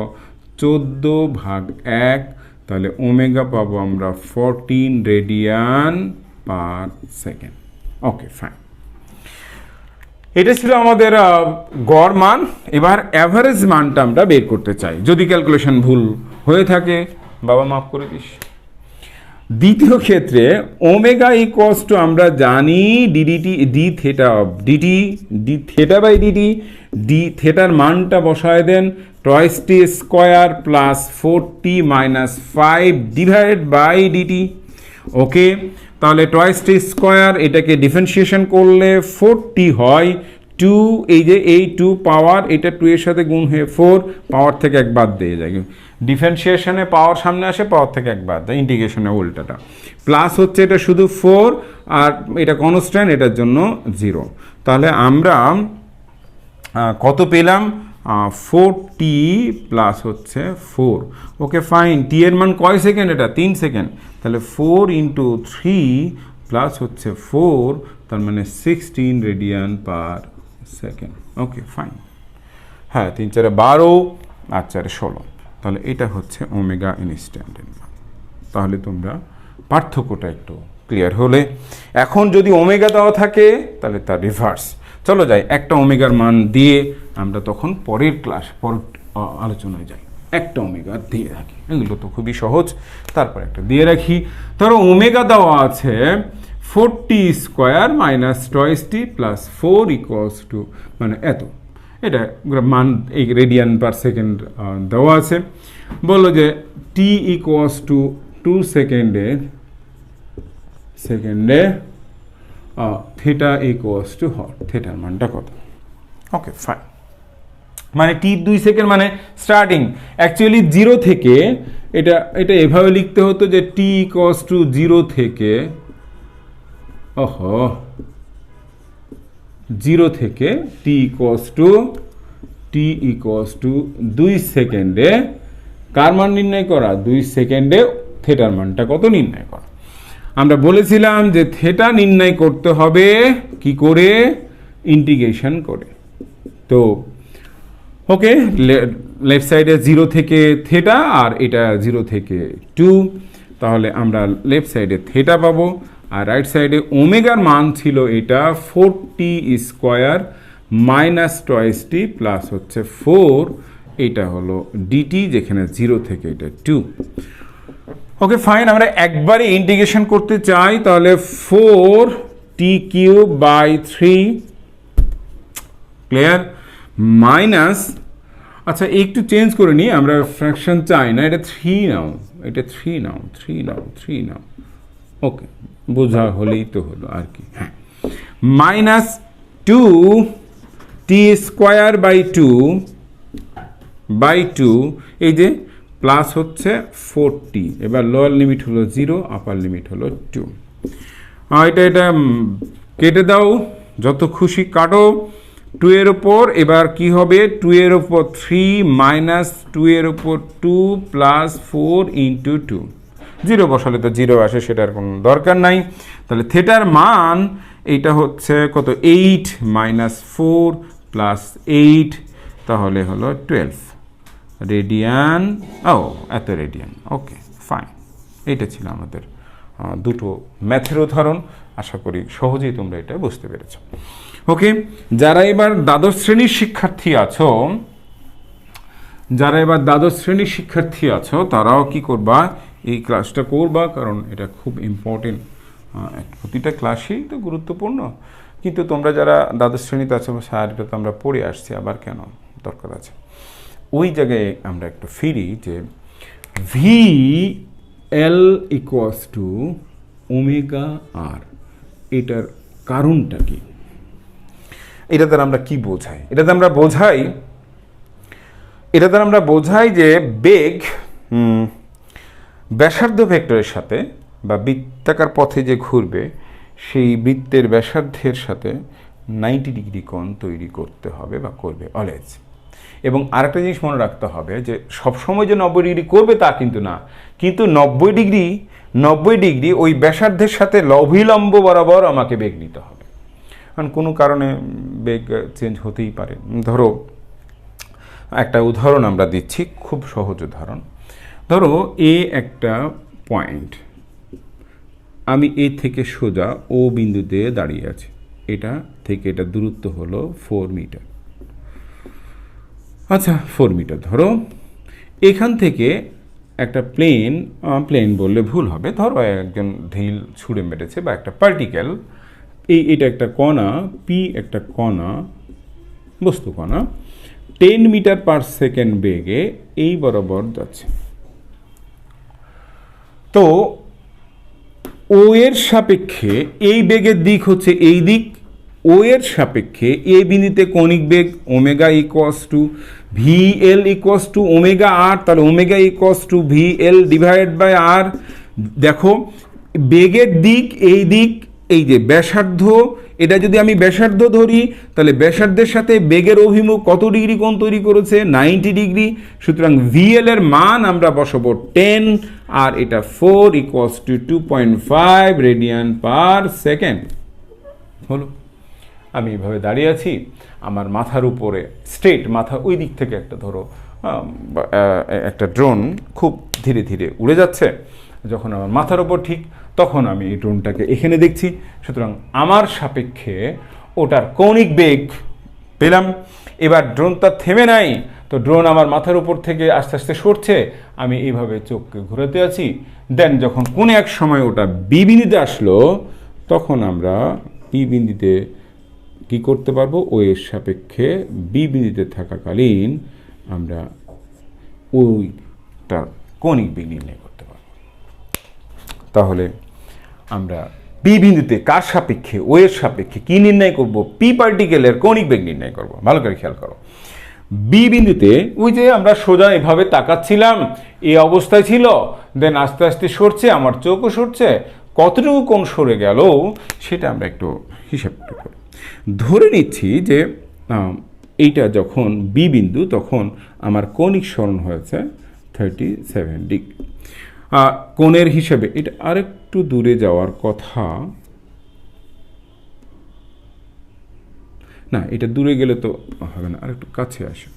14/1, তাহলে ওমেগা পাবো আমরা 14 রেডিয়ান পার সেকেন্ড। ওকে ফাইন, এটা ছিল আমাদের গড় মান। এবার অ্যাভারেজ মানটা আমরা বের করতে চাই। যদি ক্যালকুলেশন ভুল হয়ে থাকে বাবা মাফ করে দিস। দ্বিতীয় ক্ষেত্রে ওমেগা ইকুয়ালস টু আমরা জানি D D T D theta of D T, D theta by D T, D থেটার মানটা বসায় then twice T square plus 4t minus 5 divided by D T. Okay, তাহলে টয়েস টি স্কোয়ার এটাকে ডিফারেন্সিয়েশন করলে 4t হয়, 2 এই যে এই 2 পাওয়ার, এটা 2 এর সাথে গুণ হয়ে 4, পাওয়ার থেকে এক বাদ দিয়ে যায়, ডিফারেন্সিয়েশনে পাওয়ার সামনে আসে, পাওয়ার থেকে এক বাদ দেয়, ইন্টিগ্রেশনে উল্টাটা, প্লাস হচ্ছে এটা শুধু 4 আর এটা কনস্ট্যান্ট, এটার জন্য 0। তাহলে আমরা কত পেলাম? 4t প্লাস হচ্ছে 4। ওকে ফাইন, টি এর মান কয় সেকেন্ড? এটা 3 সেকেন্ড, তাহলে 4 ইন্টু 3 প্লাস হচ্ছে 4, তার মানে 16 রেডিয়ান পার সেকেন্ড। ওকে ফাইন, হ্যাঁ 3 4 12 আর 4 16, তাহলে এটা হচ্ছে ওমেগা ইনস্ট্যান্টের মান। তাহলে তোমরা পার্থক্যটা একটু ক্লিয়ার হলে। এখন যদি ওমেগা দেওয়া থাকে তাহলে তার রিভার্স। চলো যাই, একটা ওমেগার মান দিয়ে আমরা তখন পরের আলোচনায় যাই। একটা ওমেগা দিয়ে রাখি, এগুলো তো খুবই সহজ। তারপর একটা দিয়ে রাখি, ধরো ওমেগা দেওয়া আছে 4t square minus toys T plus 4 equals to মানে এত, এটা মান এই রেডিয়ান পার সেকেন্ড দেওয়া আছে। বললো যে টি ইকুয়ালস টু 2 সেকেন্ডে থিটা ইকুয়ালস টু হট, থিটার মানটা কত? ওকে ফাইন, মানে টি 2 সেকেন্ড মানে স্টার্টিং অ্যাকচুয়ালি 0 থেকে, এটা এভাবে লিখতে হতো যে টি ইকুয়ালস টু 0 থেকে 0 থেকে টি ইকুয়ালস টু 2 সেকেন্ডে কার মান নির্ণয় করা? 2 সেকেন্ডে থিটার মানটা কত নির্ণয় করা। আমরা বলেছিলাম যে থিটা নির্ণয় করতে হবে কি করে? ইন্টিগ্রেশন করে। তো ওকে, লেফট সাইডে 0 থেকে থেটা আর এটা 0 থেকে 2, তাহলে আমরা লেফট সাইডে থেটা পাবো আর রাইট সাইডে ওমেগার মান ছিল এটা 4t স্কোয়ার মাইনাস টয়েস টি প্লাস হচ্ছে 4, এটা হলো ডিটি, যেখানে 0 থেকে এটা 2। ওকে ফাইন, আমরা একবারে ইন্টিগ্রেশন করতে চাই, তাহলে 4t³ ক্লিয়ার, মাইনাস, আচ্ছা একটু চেঞ্জ করে নিই, আমরা ফ্র্যাকশন চাই না, এটা 3 নাও, এটা 3 নাও, 3 নাও, ওকে বোঝা হলেই তো হলো আর কি। হ্যাঁ, মাইনাস 2t² এই যে প্লাস হচ্ছে 4t, এবার লোয়ার লিমিট হলো 0, আপার লিমিট হলো 2। এটা কেটে দাও, যত খুশি কাটো। 2 এর ওপর এবার কি হবে, 2 এর ওপর 3 মাইনাস 2 এর ওপর 2 প্লাস 4 ইন্টু 2, 0 বসালে তো 0 আসে, সেটার কোনো দরকার নাই। তাহলে থেটার মান এইটা হচ্ছে কত, 8 মাইনাস 4 প্লাস 8, তাহলে হলো 12 রেডিয়ান। এত রেডিয়ান, ওকে ফাইন। এইটা ছিল আমাদের দুটো ম্যাথের উদাহরণ, আশা করি সহজেই তোমরা এটা বুঝতে পেরেছ। ওকে, যারা এবার দ্বাদশ শ্রেণীর শিক্ষার্থী আছো তারাও কি করবা, এই ক্লাসটা করবা, কারণ এটা খুব ইম্পর্টেন্ট। প্রতিটা ক্লাসই তো গুরুত্বপূর্ণ, কিন্তু তোমরা যারা দ্বাদশ শ্রেণীতে আছো, স্যার এটা তো আমরা পড়ে আসছি, আবার কেন দরকার আছে, ওই জায়গায় আমরা একটু ফিরি যে VL = ওমেগা আর, এটার কারণটা কি, এটা দ্বারা আমরা কি বোঝাই? এটা দ্বারা আমরা বোঝাই যে বেগ ব্যাসার্ধ ভেক্টরের সাথে বা বৃত্তাকার পথে যে ঘুরবে, সেই বৃত্তের ব্যাসার্ধের সাথে 90 ডিগ্রি কোণ তৈরি করতে হবে বা করবে অলওয়েজ। এবং আরেকটা জিনিস মনে রাখতে হবে যে সবসময় যে 90 ডিগ্রি করবে তা কিন্তু না, কিন্তু 90 ডিগ্রি ওই ব্যাসার্ধের সাথে অভিলম্ব বরাবর আমাকে বেগ নিতে হবে, কারণ কোনো কারণে বেগ চেঞ্জ হতেই পারে। ধরো একটা উদাহরণ আমরা দিচ্ছি, খুব সহজ উদাহরণ। ধরো এ একটা পয়েন্ট, আমি এ থেকে সোজা ও বিন্দুতে দাঁড়িয়ে আছি, এটা থেকে এটা দূরত্ব হলো 4 মিটার। আচ্ছা 4 মিটার ধরো, এখান থেকে একটা প্লেন বললে ভুল হবে, ধরো একজন ঢিল ছুঁড়ে মেরেছে বা একটা পার্টিকেল, এটা একটা কণা, পি একটা কণা, বস্তু কণা, 10 মিটার পার সেকেন্ড বেগে এই বরাবর যাচ্ছে। তো ও এর সাপেক্ষে এই বেগের দিক হচ্ছে এই দিক, ও এর সাপেক্ষে এ বিন্দুতে কৌণিক বেগ ওমেগা = VL = ওমেগা আর, তাহলে ওমেগা = VL / R। দেখো বেগের দিক এই দিক, এই যে ব্যাসার্ধ, এটা যদি আমি ব্যাসার্ধ ধরি তাহলে ব্যাসার্ধের সাথে বেগের অভিমুখ কত ডিগ্রি কোণ তৈরি করেছে, 90 ডিগ্রি। সুতরাং VL এর মান আমরা বসাবো 10, আর এটা 4 = 2.5 রেডিয়ান পার সেকেন্ড। হলো, আমি এভাবে দাঁড়িয়ে আছি, আমার মাথার উপরে স্ট্রেট, মাথা ওই দিক থেকে একটা ধরো একটা ড্রোন খুব ধীরে ধীরে উড়ে যাচ্ছে, যখন আমার মাথার উপর ঠিক, তখন আমি এই ড্রোনটাকে এখানে দেখছি। সুতরাং আমার সাপেক্ষে ওটার কৌণিক বেগ পেলাম। এবার ড্রোনটা থেমে নাই, তো ড্রোন আমার মাথার উপর থেকে আস্তে আস্তে সরছে, আমি এইভাবে চোখকে ঘোরাতে আছি। দেন যখন কোনো এক সময় ওটা বি বিন্দুতে আসলো, তখন আমরা বি বিন্দুতে কী করতে পারবো, ও এর সাপেক্ষে বি বিন্দুতে থাকাকালীন আমরা ওইটার কৌণিক বেগ নির্ণয় করতে পারবো। তাহলে আমরা বি বিন্দুতে কার সাপেক্ষে, ও এর সাপেক্ষে কি নির্ণয় করব, পি পার্টিকেলের কৌণিক বেগ নির্ণয় করব। ভালো করে খেয়াল করো, বি বিন্দুতে ওই যে আমরা সোজা এভাবে তাকাচ্ছিলাম, এই অবস্থায় ছিল, দেন আস্তে আস্তে সরছে, আমার চোখও সরছে, কতটুকু কোণ সরে গেল সেটা আমরা একটু হিসাব করি। ধরে নিচ্ছি যে এইটা যখন বি বিন্দু, তখন আমার কৌণিক সরণ হয়েছে 37 ডিগ্রি। কোণের হিসাবে এটা আরেকটু দূরে যাওয়ার কথা না, এটা দূরে গেলে তো হবে না, আরেকটু কাছে আসে।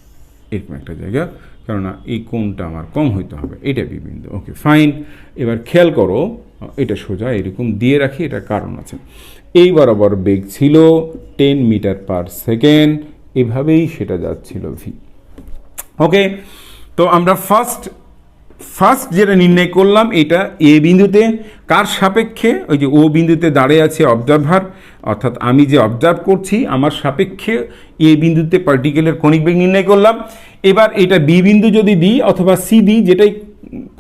এরকম একটা জায়গা, কেননা এই কোণটা আমার কম হইতে হবে, এটা বি বিন্দু। Okay fine. এবার খেয়াল করো, এটা সোজা এরকম দিয়ে রাখি, এটার কারণ আছে। এই বরাবর বেগ ছিল 10 মিটার পার সেকেন্ড, এভাবেই সেটা যাচ্ছিল ভি। ওকে, তো আমরা ফার্স্ট যেটা নির্ণয় করলাম, এটা এ বিন্দুতে কার সাপেক্ষে, ওই যে ও বিন্দুতে দাঁড়িয়ে আছে অবজারভার, অর্থাৎ আমি যে অবজার্ভ করছি আমার সাপেক্ষে এ বিন্দুতে পার্টিকেলের কণিক বেগ নির্ণয় করলাম। এবার এটা বি বিন্দু যদি দিই অথবা সি দিই, যেটাই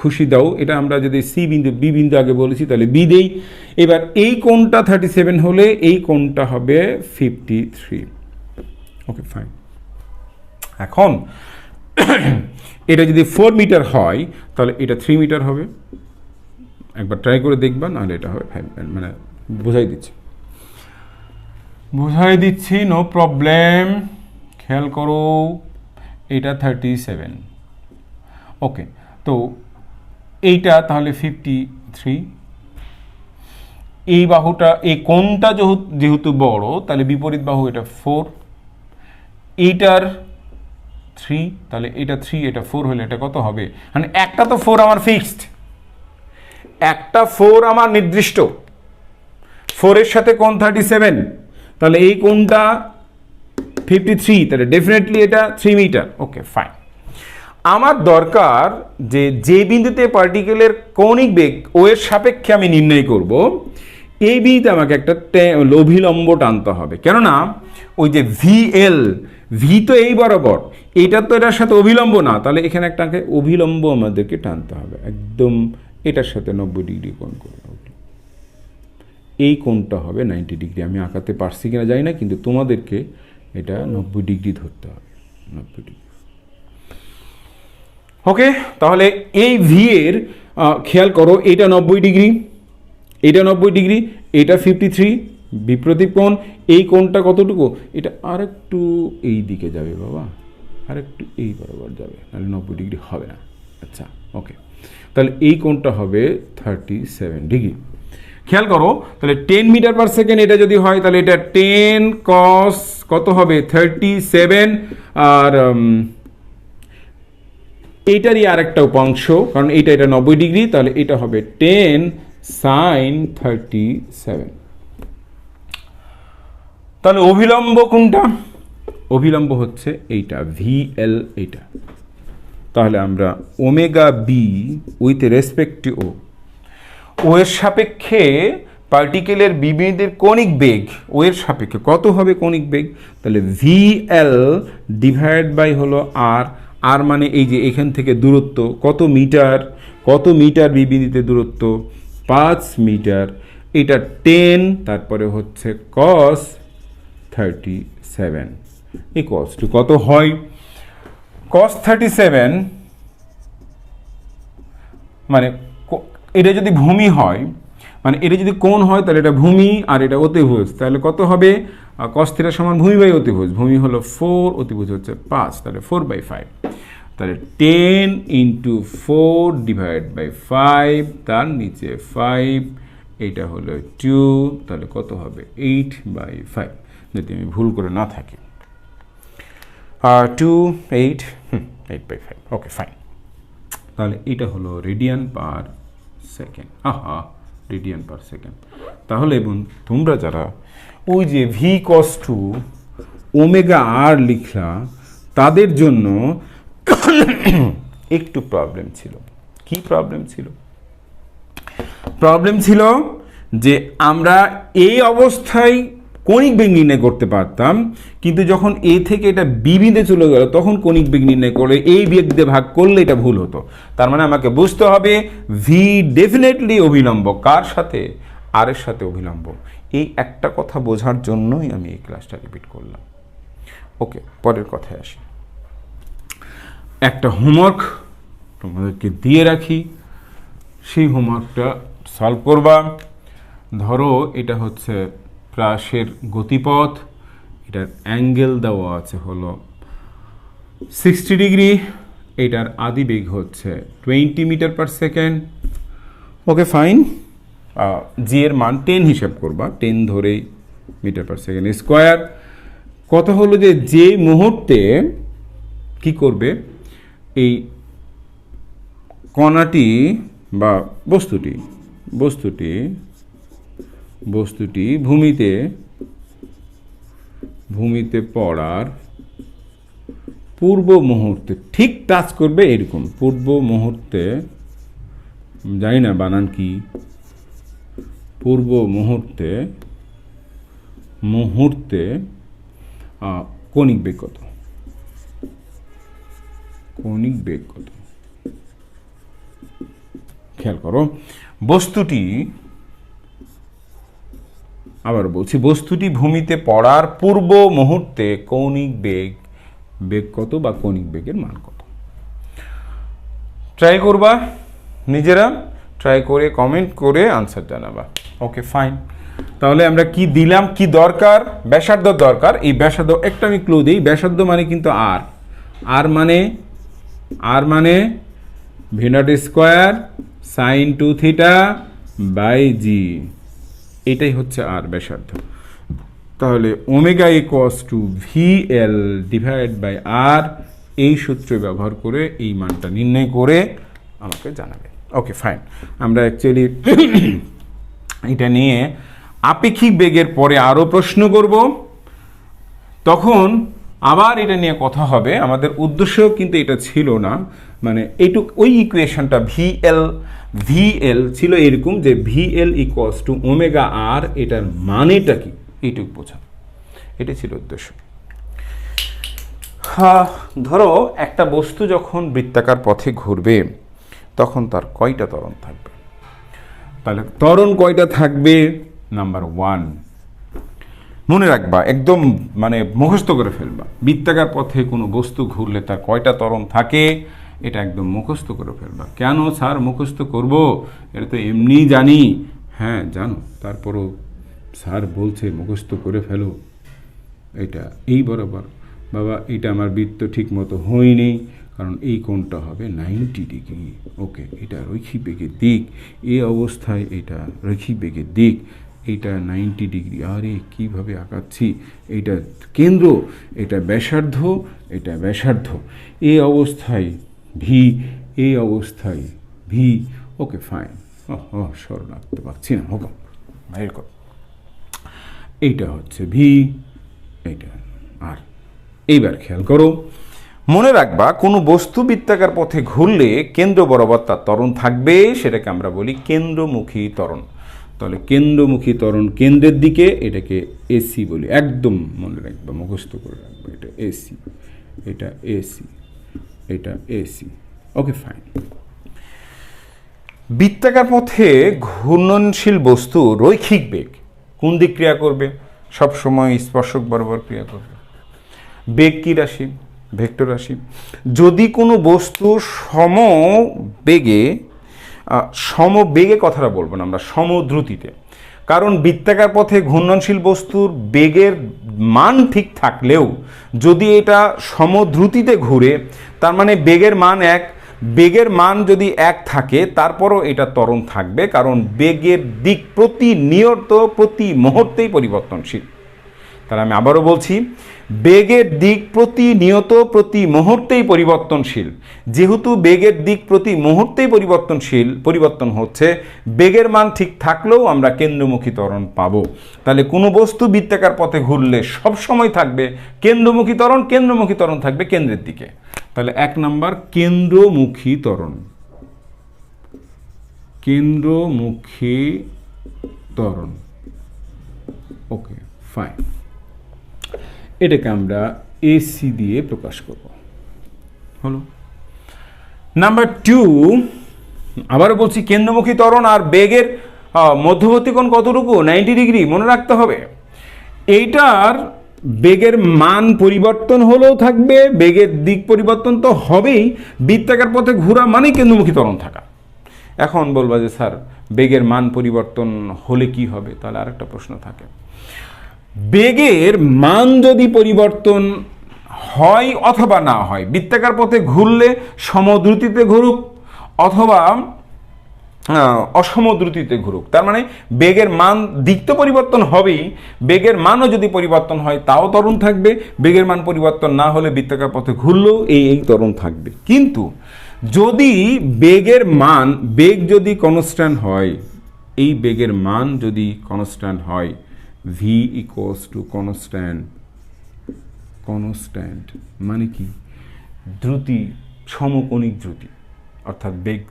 খুশি দাও, এটা আমরা যদি সি বিন্দু বি বিন্দু আগে বলেছি তাহলে বি দেই। এবার এই কোণটা 37 হলে এই কোণটা হবে 53। Okay fine. এখন এটা যদি 4 মিটার হয় তাহলে এটা 3 মিটার হবে। একবার ট্রাই করে দেখবা, নাহলে এটা হবে 5, মানে বোঝাই দিচ্ছি, নো প্রবলেম। খেয়াল করো, এটা 37। ওকে, তো এইটা তাহলে 53। এই বাহুটা, এই কোণটা যেহেতু বড়, তাহলে বিপরীত বাহু এটা 4, এইটার 3, তাহলে এটা 3 এটা 4 হলে এটা কত হবে? মানে একটা তো 4 আমার ফিক্সড, একটা 4 আমার নির্দিষ্ট, 4 এর সাথে কোণ 37, তাহলে এই কোণটা 53, তাহলে ডেফিনেটলি এটা 3 মিটার। Okay fine. আমার দরকার যে বিন্দুতে পার্টিকেলের কৌণিক বেগ ও এর সাপেক্ষে আমি নির্ণয় করব, এই বিন্দুতে আমাকে একটা অভিলম্ব টানতে হবে, কেননা ওই যে ভি তো এই বরাবর, এটা তো এটার সাথে অভিলম্ব না, তাহলে এখানে একটা অভিলম্ব আমাদেরকে টানতে হবে, একদম এটার সাথে 90 ডিগ্রি কোণ করে। এই কোণটা হবে 90 ডিগ্রি। আমি আঁকাতে পারছি কিনা জানি না, কিন্তু তোমাদেরকে এটা 90 ডিগ্রি ধরতে হবে, 90 ডিগ্রি। ওকে, তাহলে এই ভি এর খেয়াল করো, এটা 90 ডিগ্রি, এটা 90 ডিগ্রি, এটা 53, বিপ্রতীপ কোণ। এই কোণটা কতটুকু? এটা আরেকটু এই দিকে যাবে বাবা, আরেকটু এই বরাবর যাবে, তাহলে 90 ডিগ্রি হবে না। আচ্ছা ওকে, তাহলে এই কোণটা হবে 37 ডিগ্রি। খেয়াল করো, তাহলে 10 মিটার পার সেকেন্ড এটা যদি হয়, তাহলে এটা 10 cos কত হবে? 37। আর এইটারই আরেকটা উপাংশ, কারণ এটা 90 ডিগ্রি, তাহলে এটা হবে 10 sin 37। তাহলে অভিলম্ব কোনটা? অভিলম্ব হচ্ছে এইটা, VL এইটা। তাহলে আমরা omega B with respect to O এর সাপেক্ষে পার্টিকেলের বিবিদের কণিক বেগ ও এর সাপেক্ষে কত হবে কণিক বেগ? তাহলে VL ডিভাইড বাই হলো আর মানে এই যে এখান থেকে দূরত্ব কত মিটার বিবিদিতে দূরত্ব? 5 মিটার। এটা 10, তারপরে হচ্ছে cos 37 ইকুয়ালস টু কত হয়? cos 37 মানে এটা যদি ভূমি হয়, মানে এটা যদি কোণ হয়, তাহলে এটা ভূমি আর এটা অতিভুজ, তাহলে কত হবে? cos θ সমান ভূমি বাই অতিভুজ। ভূমি হলো 4, অতিভুজ হচ্ছে 5, তাহলে 4/5। তাহলে 10 × 4 ডিভাইড বাই 5, তার নিচে 5, এইটা হলো 2, তাহলে কত হবে? 8/5, যদি আমি ভুল করে না থাকি। 8/5। ওকে ফাইন। তাহলে এটা হলো radian per second. Radian per second. তাহলে এবং তোমরা যারা ওই যে ভি cos 2 ওমেগা আর লিখলা, তাদের জন্য একটু প্রবলেম ছিল। কি প্রবলেম ছিল? প্রবলেম ছিল যে আমরা এই অবস্থায় কণিক বেগ নির্ণয় করতে পারতাম, কিন্তু যখন এ থেকে এটা বি বিন্দুতে চলে গেল, তখন কণিক বেগ নির্ণয় করে এই বেগ দিয়ে ভাগ করলে এটা ভুল হতো। তার মানে আমাকে বুঝতে হবে ভি ডেফিনেটলি অভিলম্ব। কার সাথে? আর এর সাথে অভিলম্ব। এই একটা কথা বোঝার জন্যই আমি এই ক্লাসটা রিপিট করলাম। ওকে, পরের কথায় আসি। একটা হোমওয়ার্ক তোমাদেরকে দিয়ে রাখি, সেই হোমওয়ার্কটা সলভ করবা। ধরো এটা হচ্ছে প্রাসের গতিপথ, এটার অ্যাঙ্গেল দেওয়া আছে হলো 60 ডিগ্রি, এটার আদি বেগ হচ্ছে 20 metre per second. Okay fine. G এর মান 10 হিসাব করবা, 10 ধরেই মিটার পার সেকেন্ড স্কোয়ার। কথা হলো যে মুহূর্তে কি করবে, এই কণাটি বা বস্তুটি ভূমিতে পড়ার পূর্ব মুহূর্তে ঠিক টাচ করবে এরকম, পূর্ব মুহূর্তে, জানি না বানান কি, পূর্ব মুহূর্তে কৌণিক বেগ কত, খেয়াল করো, বস্তুটি, আবার বলছি, বস্তুটি ভূমিতে পড়ার পূর্ব মুহূর্তে কৌণিক বেগ কত বা কৌণিক বেগের মান কত। ট্রাই করবা, নিজেরা ট্রাই করে কমেন্ট করে আনসার জানাবা। ওকে ফাইন, তাহলে আমরা কি দিলাম, কি দরকার, ব্যাসার্ধ দরকার। এই ব্যাসার্ধ একটা আমি ক্লু দিই, ব্যাসার্ধ মানে কিন্তু আর মানে V naught square sine 2 theta by G, এটাই হচ্ছে আর ব্যাসার্ধ। তাহলে omega equals to V L divide by R, এই সূত্র ব্যবহার করে এই মানটা নির্ণয় করে আমাকে জানাবে। ওকে ফাইন, আমরা অ্যাকচুয়ালি এটা নিয়ে আপেক্ষিক বেগের পরে আরও প্রশ্ন করব, তখন আবার এটা নিয়ে কথা হবে। আমাদের উদ্দেশ্য কিন্তু এটা ছিল না, মানে এইটুক, ওই ইকুয়েশনটা ভিএল ছিল এরকম যে ভিএল ইকুয়ালস টু ওমেগা আর, এটার মানেটা কি এইটুক বোঝা, এটা ছিল উদ্দেশ্য। ধরো একটা বস্তু যখন বৃত্তাকার পথে ঘুরবে তখন তার কয়টা ত্বরণ থাকবে, তাহলে ত্বরণ কয়টা থাকবে, নাম্বার 1 মনে রাখবা, একদম মানে মুখস্থ করে ফেলবা। বৃত্তাকার পথে কোনো বস্তু ঘুরলে তার কয়টা ত্বরণ থাকে, এটা একদম মুখস্থ করে ফেলবা। কেন স্যার মুখস্থ করব, এটা তো এমনি জানি। হ্যাঁ জানো, তারপরও স্যার বলছে মুখস্থ করে ফেলো। এটা এই বরাবর, বাবা এটা আমার বৃত্ত ঠিক মতো হয়নি, কারণ এই কোণটা হবে 90 ডিগ্রি। ওকে, এটা রৈখিক বেগের দিক, এই অবস্থায় এটা রৈখিক বেগের দিক, এটা 90 ডিগ্রি। আরে কীভাবে আঁকাচ্ছি, এটা কেন্দ্র, এটা ব্যাসার্ধ, এটা ব্যাসার্ধ, এই অবস্থায় ভি, এই অবস্থায় ভি। ওকে ফাইন, স্মরণ রাখতে পারছি না, হোক বাইর কর, এইটা হচ্ছে ভি, এইটা আর। এইবার খেয়াল করো, মনে রাখবা কোনো বস্তু বৃত্তাকার পথে ঘুরলে কেন্দ্র বরাবর তার ত্বরণ থাকবে, সেটাকে আমরা বলি কেন্দ্রমুখী ত্বরণ। তাহলে কেন্দ্রমুখী ত্বরণ কেন্দ্রের দিকে, এটাকে এসি বলি, একদম মনে রাখবা, মুখস্থ করে রাখবা, এটা এসি, এটা এসি, এটা এসি। ওকে ফাইন, বৃত্তাকার পথে ঘূর্ণনশীল বস্তু রৈখিক বেগ কোন দিক ক্রিয়া করবে, সবসময় স্পর্শক বরাবর ক্রিয়া করবে। বেগ কি রাশি, ভেক্টর রাশি। যদি কোনো বস্তু সমবেগে কথাটা বলবো না আমরা, সমদ্রুতিতে, কারণ বৃত্তাকার পথে ঘূর্ণনশীল বস্তুর বেগের মান ঠিক থাকলেও যদি এটা সমদ্রুতিতে ঘুরে, তার মানে বেগের মান 1, বেগের মান যদি 1 থাকে তারপরও এটা ত্বরণ থাকবে, কারণ বেগের দিক প্রতি মুহূর্তেই পরিবর্তনশীল। তাহলে আমি আবারও বলছি, বেগের দিক প্রতি মুহূর্তেই পরিবর্তনশীল। যেহেতু বেগের দিক প্রতি মুহূর্তেই পরিবর্তন হচ্ছে, বেগের মান ঠিক থাকলেও আমরা কেন্দ্রমুখী ত্বরণ পাবো। তাহলে কোনো বস্তু বৃত্তাকার পথে ঘুরলে সব সময় থাকবে কেন্দ্রমুখী ত্বরণ থাকবে কেন্দ্রের দিকে। তাহলে 1 নাম্বার কেন্দ্রমুখী ত্বরণ। ওকে ফাইন, এটাকে আমরা এসি দিয়ে প্রকাশ করব। হলো নাম্বার 2, আবারও বলছি কেন্দ্রমুখী ত্বরণ আর বেগের মধ্যবর্তী কোণ কতটুকু, 90 ডিগ্রি, মনে রাখতে হবে। এইটার বেগের মান পরিবর্তন হলেও থাকবে, বেগের দিক পরিবর্তন তো হবেই। বৃত্তাকার পথে ঘোরা মানেই কেন্দ্রমুখী ত্বরণ থাকা। এখন বলবা যে স্যার বেগের মান পরিবর্তন হলে কি হবে, তাহলে আরেকটা প্রশ্ন থাকে, বেগের মান যদি পরিবর্তন হয় অথবা না হয়, বৃত্তাকার পথে ঘুরলে সমদ্রুতিতে ঘুরুক অথবা অসম দ্রুতিতে ঘুরুক, তার মানে বেগের মান, দিক তো পরিবর্তন হবেই, বেগের মানও যদি পরিবর্তন হয় তাও ত্বরণ থাকবে, বেগের মান পরিবর্তন না হলে বৃত্তাকার পথে ঘুরলেও এই ত্বরণ থাকবে। কিন্তু যদি বেগের মান, বেগ যদি কনস্ট্যান্ট হয়, এই বেগের মান যদি কনস্ট্যান্ট হয়, V equals to constant, constant মানে কি, দ্রুতি সমকোণিক দ্রুতি, অর্থাৎ বেগ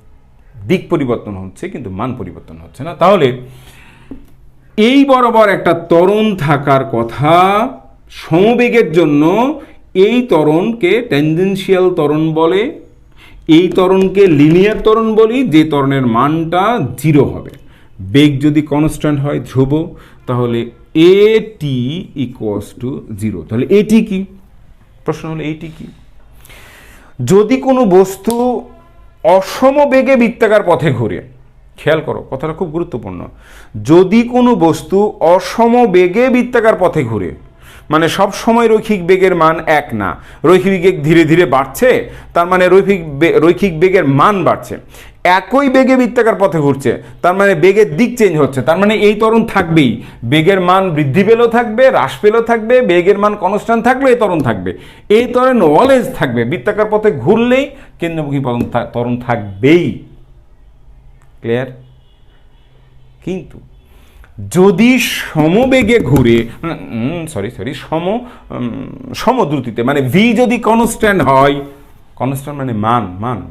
দিক পরিবর্তন হচ্ছে কিন্তু মান পরিবর্তন হচ্ছে না, তাহলে এই বরাবর একটা ত্বরণ থাকার কথা। সমবেগের জন্য এই ত্বরণকে ট্যানজেনশিয়াল ত্বরণ বলে, এই ত্বরণকে লিনিয়ার ত্বরণ বলি, যে ত্বরণের মানটা 0 হবে। বেগ যদি কনস্ট্যান্ট হয়, ধ্রুব, তাহলে এ টি ইকুয়ালস টু 0। তাহলে এটি কি, প্রশ্ন হলো এইটি কি। যদি কোনো বস্তু অসম বেগে বৃত্তাকার পথে ঘুরে, খেয়াল করো কথাটা খুব গুরুত্বপূর্ণ, যদি কোনো বস্তু অসম বেগে বৃত্তাকার পথে ঘুরে, মানে সব সময় রৈখিক বেগের মান এক না, রৈখিক বেগ ধীরে ধীরে বাড়ছে, তার মানে রৈখিক বেগের মান বাড়ছে, একই বেগে বৃত্তাকার পথে ঘুরছে, তার মানে বেগের দিক চেঞ্জ হচ্ছে, তার মানে এই ত্বরণ থাকবেই, বেগের মান বৃদ্ধি পেলেও থাকবে, হ্রাস পেলেও থাকবে, বেগের মান কনস্ট্যান্ট থাকলেও এই ত্বরণ থাকবে, এই ত্বরণ অলওয়েজ থাকবে, বৃত্তাকার পথে ঘুরলেই কেন্দ্রমুখী ত্বরণ থাকবেই। ক্লিয়ার? কিন্তু যদি সমবেগে ঘুরে, সমদ্রুতিতে, মানে ভি যদি কনস্ট্যান্ট হয়, কনস্ট্যান্ট মানে মান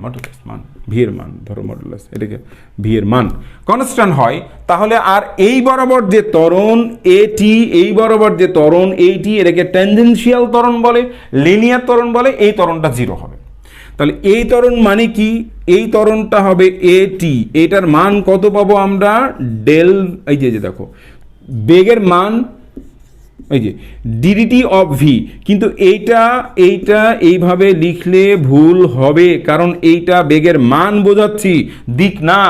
মডুলাস, মান ভি এর মান, ধরো মডুলাস, এটাকে ভি এর মান কনস্ট্যান্ট হয়, তাহলে আর এই বরাবর যে ত্বরণ এটি, এই বরাবর যে ত্বরণ এইটি, এটাকে ট্যানজেনশিয়াল ত্বরণ বলে, লিনিয়ার ত্বরণ বলে, এই ত্বরণটা 0 হবে। তাহলে এই ত্বরণ মানে কি, এই ত্বরণটা হবে এটি, এটার মান কত পাবো আমরা, ডেল, এই যে দেখো বেগের মান, এই যে ডিডিটি অফ ভি, কিন্তু এইটা এইভাবে লিখলে ভুল হবে, কারণ এইটা বেগের মান বোঝাচ্ছি, দিক না,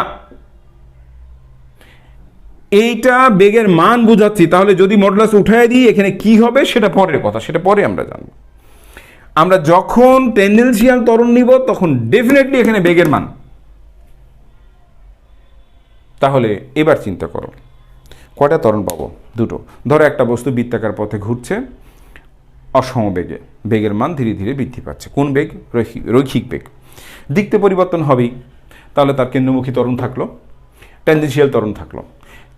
এইটা বেগের মান বোঝাচ্ছি। তাহলে যদি মডুলাস উঠায় দিই, এখানে কি হবে সেটা পরের কথা, সেটা পরে আমরা জানবো। আমরা যখন টেন্ডেন্সিয়াল ত্বরণ নিব তখন ডেফিনেটলি এখানে বেগের মান। তাহলে এবার চিন্তা করো কয়টা ত্বরণ পাবো, দুটো। ধরো একটা বস্তু বৃত্তাকার পথে ঘুরছে অসম বেগে, বেগের মান ধীরে ধীরে বৃদ্ধি পাচ্ছে, কোন বেগ, রৈখিক বেগ, দিকতে পরিবর্তন হবেই, তাহলে তার কেন্দ্রমুখী ত্বরণ থাকলো, ট্যানজেনশিয়াল ত্বরণ থাকলো।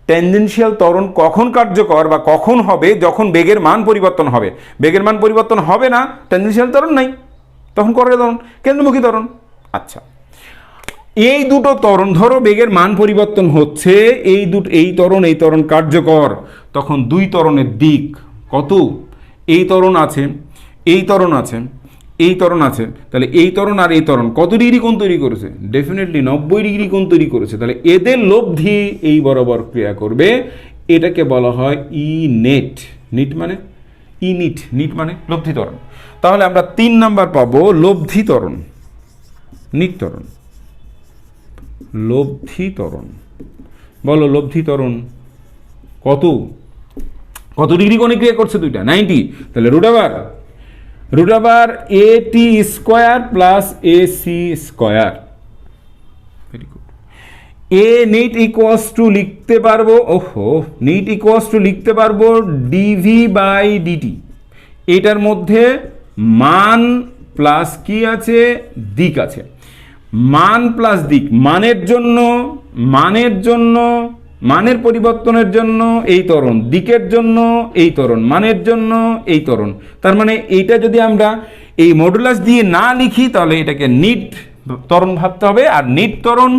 ট্যানজেনশিয়াল ত্বরণ কখন কার্যকর বা কখন হবে, যখন বেগের মান পরিবর্তন হবে, বেগের মান পরিবর্তন হবে না, ট্যানজেনশিয়াল ত্বরণ নাই, তখন করে ত্বরণ, কেন্দ্রমুখী ত্বরণ। আচ্ছা, এই দুটো ত্বরণ, ধরো বেগের মান পরিবর্তন হচ্ছে, এই ত্বরণ কার্যকর, তখন দুই ত্বরণের দিক কত, এই ত্বরণ আছে, এই ত্বরণ আছে, এই ত্বরণ আছে, তাহলে এই ত্বরণ আর এই ত্বরণ কত ডিগ্রি কোণ তৈরি করেছে, ডেফিনেটলি 90 ডিগ্রি কোণ তৈরি করেছে, তাহলে এদের লব্ধি এই বরাবর ক্রিয়া করবে, এটাকে বলা হয় ই নেট, নিট মানে ই নিট, নিট মানে লব্ধি ত্বরণ। তাহলে আমরা 3 নাম্বার পাবো লব্ধি ত্বরণ, নিট ত্বরণ, লব্ধি ত্বরণ। বলো লব্ধি ত্বরণ কত ডিগ্রি কোণে ক্রিয়া করছে, দুইটা 90, তাহলে root over A T square plus A C square. Very good. A net equals to লিখতে পারবো, নিট ইকুয়ালস টু লিখতে পারবো ডিভি বাই ডিটি, এটার মধ্যে মান প্লাস কি আছে, দিক আছে, মান প্লাস দিক, মানের পরিবর্তনের জন্য এই ত্বরণ, দিকের জন্য এই ত্বরণ, মানের জন্য এই ত্বরণ। তার মানে এইটা যদি আমরা এই মডুলাস দিয়ে না লিখি তাহলে এটাকে নিট ত্বরণ ভাবতে হবে। আর নিট ত্বরণ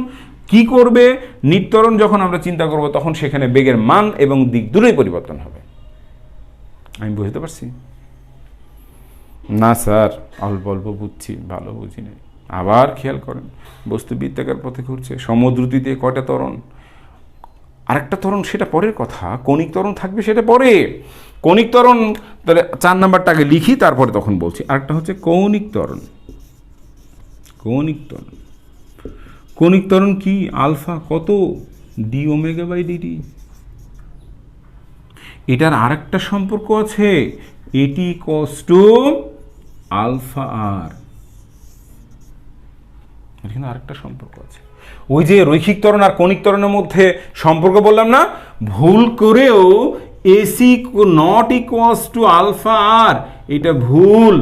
কি করবে, নিট ত্বরণ যখন আমরা চিন্তা করব তখন সেখানে বেগের মান এবং দিক দুটোই পরিবর্তন হবে। আমি বুঝতে পারছি না স্যার? অল্প অল্প বুঝছি, ভালো বুঝি নাই। আবার খেয়াল করেন, বস্তু বৃত্তাকার পথে ঘুরছে, সমদ্রুতিতে কয়টা ত্বরণ, আরেকটা ত্বরণ সেটা পরের কথা, কণিক ত্বরণ থাকবে সেটা পরে। কণিক ত্বরণ তাহলে 4 নাম্বারটা আগে লিখি, তারপরে তখন বলছি। আরেকটা হচ্ছে কৌণিক ত্বরণ। কৌণিক ত্বরণ কি, আলফা কত, ডি ওমেগা বাই ডিটি। এটার আরেকটা সম্পর্ক আছে, এটি ইকুয়ালস টু আলফা আর, এখানে আরেকটা সম্পর্ক আছে। ওই যে রৈখিক ত্বরণ আর কণিক ত্বরণের মধ্যে সম্পর্ক বললাম না, ভুল করেও A C not equals to alpha R, এটা ভুল,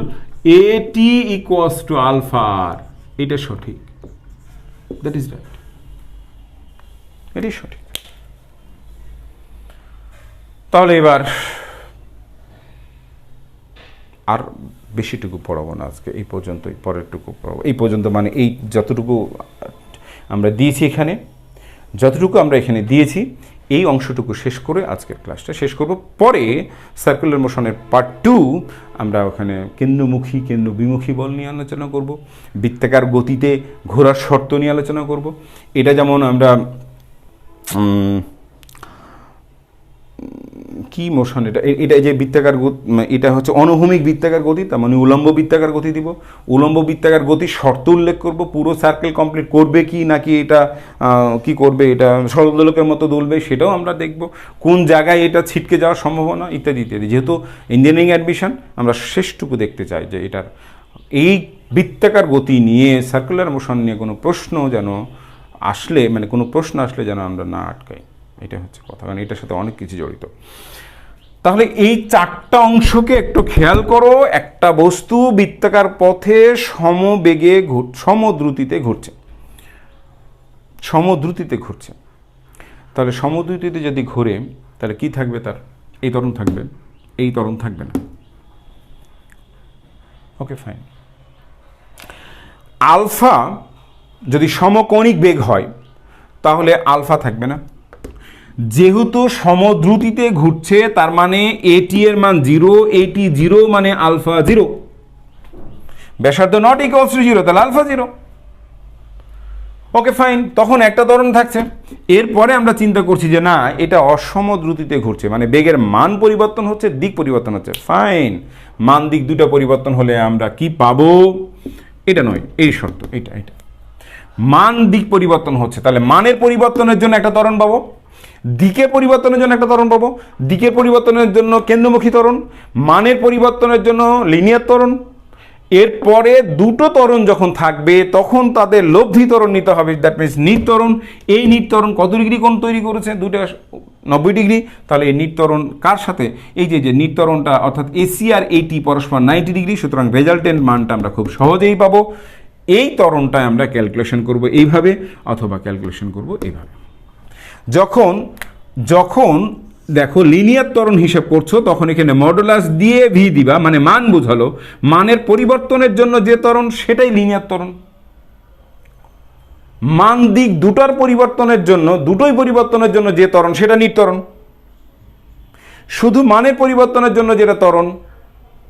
এটি ইকুয়ালস টু আলফা আর, এটা সঠিক। দ্যাট ইজ রাইট, এটাই সঠিক। তাহলে এবার আর বেশিটুকু পড়াবো না আজকে, এই পর্যন্তই, পরেরটুকু পড়াবো এই পর্যন্ত, মানে এই যতটুকু আমরা দিয়েছি এখানে, যতটুকু আমরা এখানে দিয়েছি এই অংশটুকু শেষ করে আজকের ক্লাসটা শেষ করব। পরে সার্কুলার মোশনের পার্ট 2 আমরা ওখানে কেন্দ্রমুখী কেন্দ্র বিমুখী বল নিয়ে আলোচনা করব, বৃত্তাকার গতিতে ঘোরার শর্ত নিয়ে আলোচনা করব। এটা যেমন আমরা কি মোশন, এটা যে বৃত্তাকার গতি, এটা হচ্ছে অনুভূমিক বৃত্তাকার গতি, তার মানে উলম্ব বৃত্তাকার গতি দিব, উলম্ব বৃত্তাকার গতির শর্ত উল্লেখ করব, পুরো সার্কেল কমপ্লিট করবে কি নাকি এটা কি করবে, এটা সরলদোলকের মতো দুলবে সেটাও আমরা দেখব, কোন জায়গায় এটা ছিটকে যাওয়ার সম্ভাবনা ইত্যাদি ইত্যাদি। যেহেতু ইঞ্জিনিয়ারিং অ্যাডমিশন আমরা শেষটুকু দেখতে চাই যে এটার এই বৃত্তাকার গতি নিয়ে সার্কুলার মোশন নিয়ে কোনো প্রশ্ন যেন আসলে, মানে কোনো প্রশ্ন আসলে যেন আমরা না আটকাই, এটা হচ্ছে কথা, কারণ এটার সাথে অনেক কিছু জড়িত। তাহলে এই 4টা অংশকে একটু খেয়াল করো। একটা বস্তু বৃত্তাকার পথে সমবেগে সমদ্রুতিতে ঘুরছে, সমদ্রুতিতে ঘুরছে। তাহলে সমদ্রুতিতে যদি ঘুরে তাহলে কি থাকবে, তার এই ত্বরণ থাকবে, এই ত্বরণ থাকবে না। Okay fine. আলফা যদি সমকৌণিক বেগ হয় তাহলে আলফা থাকবে না। যেহেতু সমদ্রুতিতে ঘুরছে তার মানে এটি এর মান 0, এটি 0 মানে আলফা 0, ব্যাসার্ধ নট ইকুয়ালস টু 0, তাহলে আলফা 0। ওকে ফাইন, তখন একটা ত্বরণ থাকছে। এরপরে আমরা চিন্তা করছি যে না, এটা অসমদ্রুতিতে ঘুরছে, মানে বেগের মান পরিবর্তন হচ্ছে, দিক পরিবর্তন হচ্ছে। ফাইন, মান দিক দুটো পরিবর্তন হলে আমরা কি পাবো, এটা নয়, এই শর্ত, এটা মান দিক পরিবর্তন হচ্ছে, তাহলে মানের পরিবর্তনের জন্য একটা ত্বরণ পাবো, দিকের পরিবর্তনের জন্য একটা ত্বরণ পাবো, দিকের পরিবর্তনের জন্য কেন্দ্রমুখী ত্বরণ, মানের পরিবর্তনের জন্য লিনিয়ার ত্বরণ। এরপরে দুটো ত্বরণ যখন থাকবে তখন তাদের লব্ধি ত্বরণ নিতে হবে, দ্যাট মিনস নিট ত্বরণ। এই নিট ত্বরণ কত ডিগ্রি কোণ তৈরি করেছে, দুটো 90 ডিগ্রি। তাহলে এই নিট ত্বরণ কার সাথে, এই যে নিট ত্বরণটা অর্থাৎ এসি আর এটি পরস্পর 90 ডিগ্রি, সুতরাং রেজাল্টেন্ট মানটা আমরা খুব সহজেই পাবো। এই ত্বরণটায় আমরা ক্যালকুলেশন করব এইভাবে, অথবা ক্যালকুলেশন করব এইভাবে। যখন দেখো লিনিয়ার ত্বরণ হিসাব করছো তখন এখানে মডুলাস দিয়ে ভি দিবা, মানে মান বোঝালো, মানের পরিবর্তনের জন্য যে ত্বরণ সেটাই লিনিয়ার ত্বরণ। মান দিক দুটোর পরিবর্তনের জন্য, দুটোই পরিবর্তনের জন্য যে ত্বরণ সেটা নিট ত্বরণ। শুধু মানের পরিবর্তনের জন্য যেটা ত্বরণ,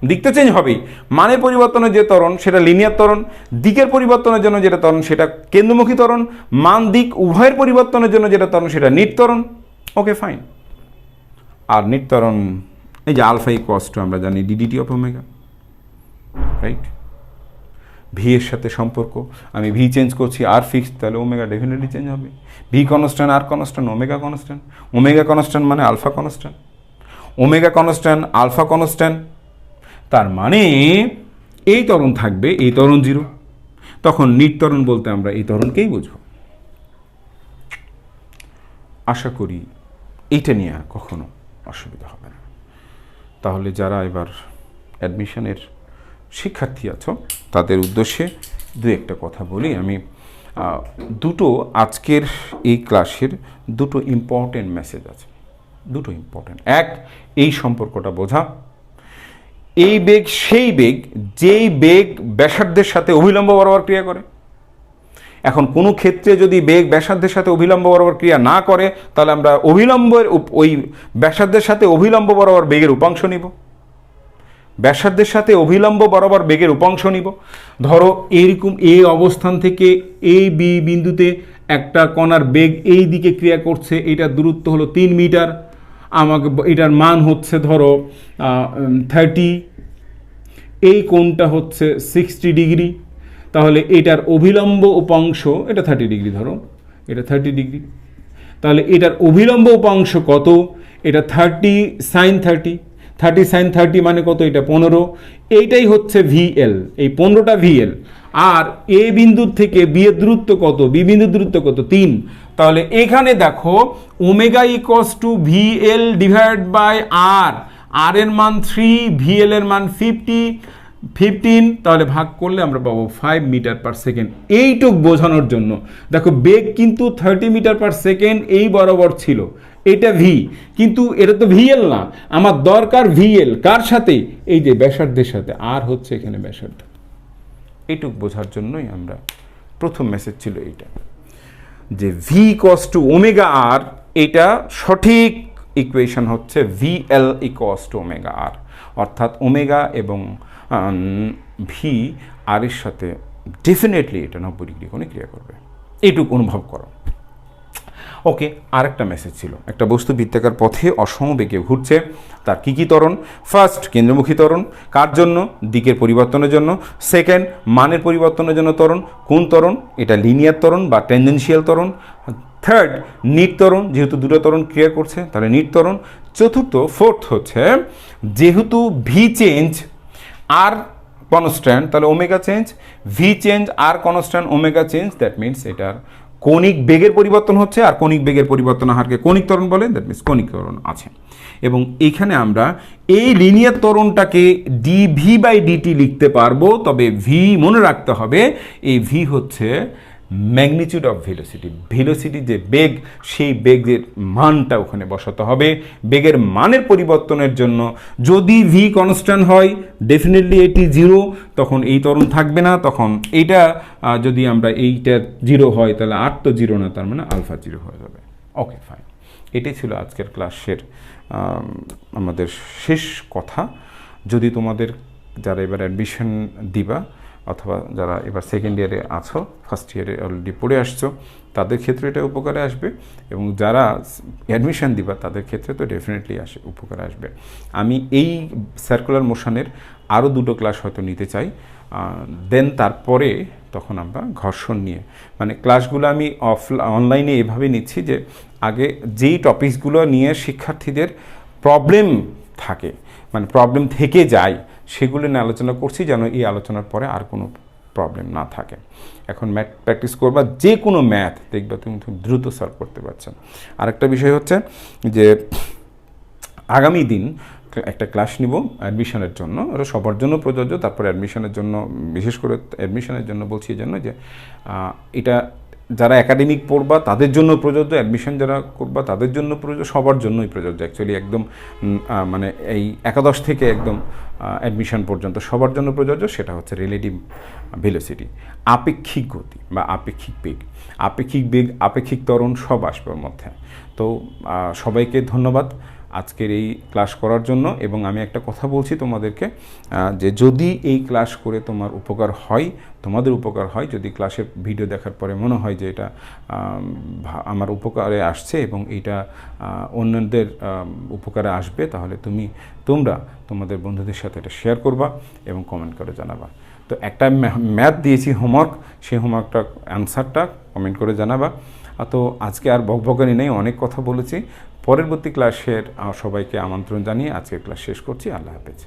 দিক তো চেঞ্জ হবেই, মানের পরিবর্তনের যে ত্বরণ সেটা লিনিয়ার ত্বরণ, দিকের পরিবর্তনের জন্য যেটা ত্বরণ সেটা কেন্দ্রমুখী ত্বরণ, মান দিক উভয়ের পরিবর্তনের জন্য যেটা ত্বরণ সেটা নিট ত্বরণ। Okay fine. আর নিট ত্বরণ, এই যে আলফা ইকুয়ালস টু আমরা জানি D D T of omega, right? V এর সাথে সম্পর্ক, আমি ভি চেঞ্জ করছি, আর ফিক্স, তাহলে ওমেগা ডেফিনেটলি চেঞ্জ হবে। V constant, R constant, omega constant. Omega constant মানে alpha constant, omega constant, alpha constant, তার মানে এই ত্বরণ থাকবে, এই ত্বরণ 0। তখন নিট ত্বরণ বলতে আমরা এই ত্বরণকেই বুঝব। আশা করি এইটা নিয়ে আর কখনো অসুবিধা হবে না। তাহলে যারা এবার অ্যাডমিশনের শিক্ষার্থী আছো তাদের উদ্দেশ্যে দু একটা কথা বলি আমি। দুটো আজকের এই ক্লাসের দুটো ইম্পর্টেন্ট মেসেজ আছে, দুটো ইম্পর্টেন্ট। এক, এই সম্পর্কটা বোঝা, এই বেগ সেই বেগ যেই বেগ ব্যাসার্ধের সাথে অভিলম্ব বরাবর ক্রিয়া করে। এখন কোনো ক্ষেত্রে যদি বেগ ব্যাসার্ধের সাথে অভিলম্ব বরাবর ক্রিয়া না করে তাহলে আমরা অভিলম্বের ওই ব্যাসার্ধের সাথে অভিলম্ব বরাবর বেগের উপাংশ নিব, ব্যাসার্ধের সাথে অভিলম্ব বরাবর বেগের উপাংশ নিব। ধরো এইরকম এই অবস্থান থেকে এই বি বিন্দুতে একটা কণার বেগ এই দিকে ক্রিয়া করছে, এটার দূরত্ব হলো 3 মিটার, আমাকে এটার মান হচ্ছে ধরো 30, এই কোণটা হচ্ছে 60 ডিগ্রি, তাহলে এটার অভিলম্ব উপাংশ, এটা 30 ডিগ্রি, ধরো এটা 30 ডিগ্রি, তাহলে এটার অভিলম্ব উপাংশ কত, এটা 30 sin 30, 30 sin 30 মানে কত, এটা 15, এইটাই হচ্ছে ভিএল, এই 15টা ভিএল। আর এ বিন্দুর থেকে বি এর দূরত্ব কত, বি বিন্দুর দূরত্ব কত 3, তাহলে এখানে দেখো omega equals to V L divide by R, R এর মান 3, ভি এল এর মান 15, তাহলে ভাগ করলে আমরা পাবো 5 মিটার পার সেকেন্ড। এইটুক বোঝানোর জন্য দেখো বেগ কিন্তু 30 মিটার পার সেকেন্ড এই বরাবর ছিল, এটা ভি, কিন্তু এটা তো ভিএল না, আমার দরকার ভিএল কার সাথে, এই যে ব্যাসার্ধের সাথে, আর হচ্ছে এখানে ব্যাসার্ধ। এইটুক বোঝার জন্যই আমরা প্রথম মেসেজ ছিল এইটা, যে ভি ইকুয়ালস টু ওমেগা আর, এটা সঠিক ইকুয়েশন হচ্ছে ভিএল ইকুয়ালস টু ওমেগা আর, অর্থাৎ ওমেগা এবং ভি আর এর সাথে ডেফিনেটলি এটা 90 ডিগ্রি কোণে ক্রিয়া করবে, এইটুকু অনুভব করো। ওকে, আরেকটা মেসেজ ছিল, একটা বস্তু বৃত্তাকার পথে অসমবেগে ঘুরছে, তার কী কী ত্বরণ? ফার্স্ট, কেন্দ্রমুখী ত্বরণ, কার জন্য? দিকের পরিবর্তনের জন্য। সেকেন্ড, মানের পরিবর্তনের জন্য ত্বরণ, কোন ত্বরণ? এটা লিনিয়ার ত্বরণ বা টেনজেনশিয়াল ত্বরণ। থার্ড, নিট ত্বরণ, যেহেতু দুটো ত্বরণ ক্রিয়া করছে তাহলে নিট ত্বরণ। ফোর্থ হচ্ছে যেহেতু ভি চেঞ্জ আর কনস্ট্যান্ট, তাহলে ওমেগা চেঞ্জ, ভি চেঞ্জ আর constant, omega change, that means এটার কৌণিক বেগের পরিবর্তন হচ্ছে, আর কৌণিক বেগের পরিবর্তন হারকে কৌণিক ত্বরণ বলে, দ্যাট মিনস কৌণিক ত্বরণ আছে। এবং এইখানে আমরা এই লিনিয়ার ত্বরণটাকে ডিভি বাই ডিটি লিখতে পারবো, তবে ভি মনে রাখতে হবে, এই ভি হচ্ছে ম্যাগনিটিউড অফ ভেলোসিটি, ভেলোসিটি যে বেগ, সেই বেগের মানটা ওখানে বসাতে হবে। বেগের মানের পরিবর্তনের জন্য যদি ভি কনস্ট্যান্ট হয় ডেফিনেটলি এটি 0, তখন এই ত্বরণ থাকবে না, তখন এইটা যদি আমরা এইটা 0 হয় তাহলে আর তো 0 না, তার মানে আলফা 0 হয়ে যাবে। ওকে, ফাইন, এটাই ছিল আজকের ক্লাসের আমাদের শেষ কথা। যদি তোমাদের যারা এবার অ্যাডমিশন দিবা অথবা যারা এবার সেকেন্ড ইয়ারে আছো, ফার্স্ট ইয়ারে অলরেডি পড়ে আসছো, তাদের ক্ষেত্রে এটা উপকারে আসবে, এবং যারা অ্যাডমিশন দিবা তাদের ক্ষেত্রে তো ডেফিনেটলি উপকারে আসবে। আমি এই সার্কুলার মোশনের আরও 2টো ক্লাস হয়তো নিতে চাই, দেন তারপরে তখন আমরা ঘর্ষণ নিয়ে, মানে ক্লাসগুলো আমি অনলাইনে এভাবে নিচ্ছি যে আগে যেই টপিকসগুলো নিয়ে শিক্ষার্থীদের প্রবলেম থাকে, মানে প্রবলেম থেকে যায়, সেগুলো নিয়ে আলোচনা করছি, যেন এই আলোচনার পরে আর কোনো প্রবলেম না থাকে। এখন ম্যাথ প্র্যাকটিস করবা, যে কোনো ম্যাথ দেখবা তুমি দ্রুত সলভ করতে পারছো। আরেকটা বিষয় হচ্ছে যে আগামী দিন একটা ক্লাস নিব অ্যাডমিশনের জন্য, ওটা সবার জন্য প্রযোজ্য, তারপর অ্যাডমিশনের জন্য, বিশেষ করে অ্যাডমিশনের জন্য বলছি এই জন্য যে এটা যারা একাডেমিক পড়বা তাদের জন্য প্রযোজ্য, অ্যাডমিশন যারা করবা তাদের জন্য প্রযোজ্য, সবার জন্যই প্রযোজ্য অ্যাকচুয়ালি, একদম মানে এই একাদশ থেকে একদম অ্যাডমিশন পর্যন্ত সবার জন্য প্রযোজ্য। সেটা হচ্ছে রিলেটিভ ভেলোসিটি, আপেক্ষিক গতি বা আপেক্ষিক বেগ, আপেক্ষিক ত্বরণ সব আসবে ওর মধ্যে। তো সবাইকে ধন্যবাদ আজকের এই ক্লাস করার জন্য। এবং আমি একটা কথা বলছি তোমাদেরকে, যে যদি এই ক্লাস করে তোমার উপকার হয়, তোমাদের উপকার হয়, যদি ক্লাসের ভিডিও দেখার পরে মনে হয় যে এটা আমার উপকারে আসছে এবং এটা অন্যদের উপকারে আসবে, তাহলে তোমরা তোমাদের বন্ধুদের সাথে এটা শেয়ার করবা এবং কমেন্ট করে জানাবা। তো একটা ম্যাথ দিয়েছি হোমওয়ার্ক, সেই হোমওয়ার্কটা অ্যান্সারটা কমেন্ট করে জানাবা। তো আজকে আর বকবকানি নেই, অনেক কথা বলেছি। পরবর্তী ক্লাসের সবাইকে আমন্ত্রণ জানিয়ে আজকের ক্লাস শেষ করছি। আল্লাহ হাফেজ।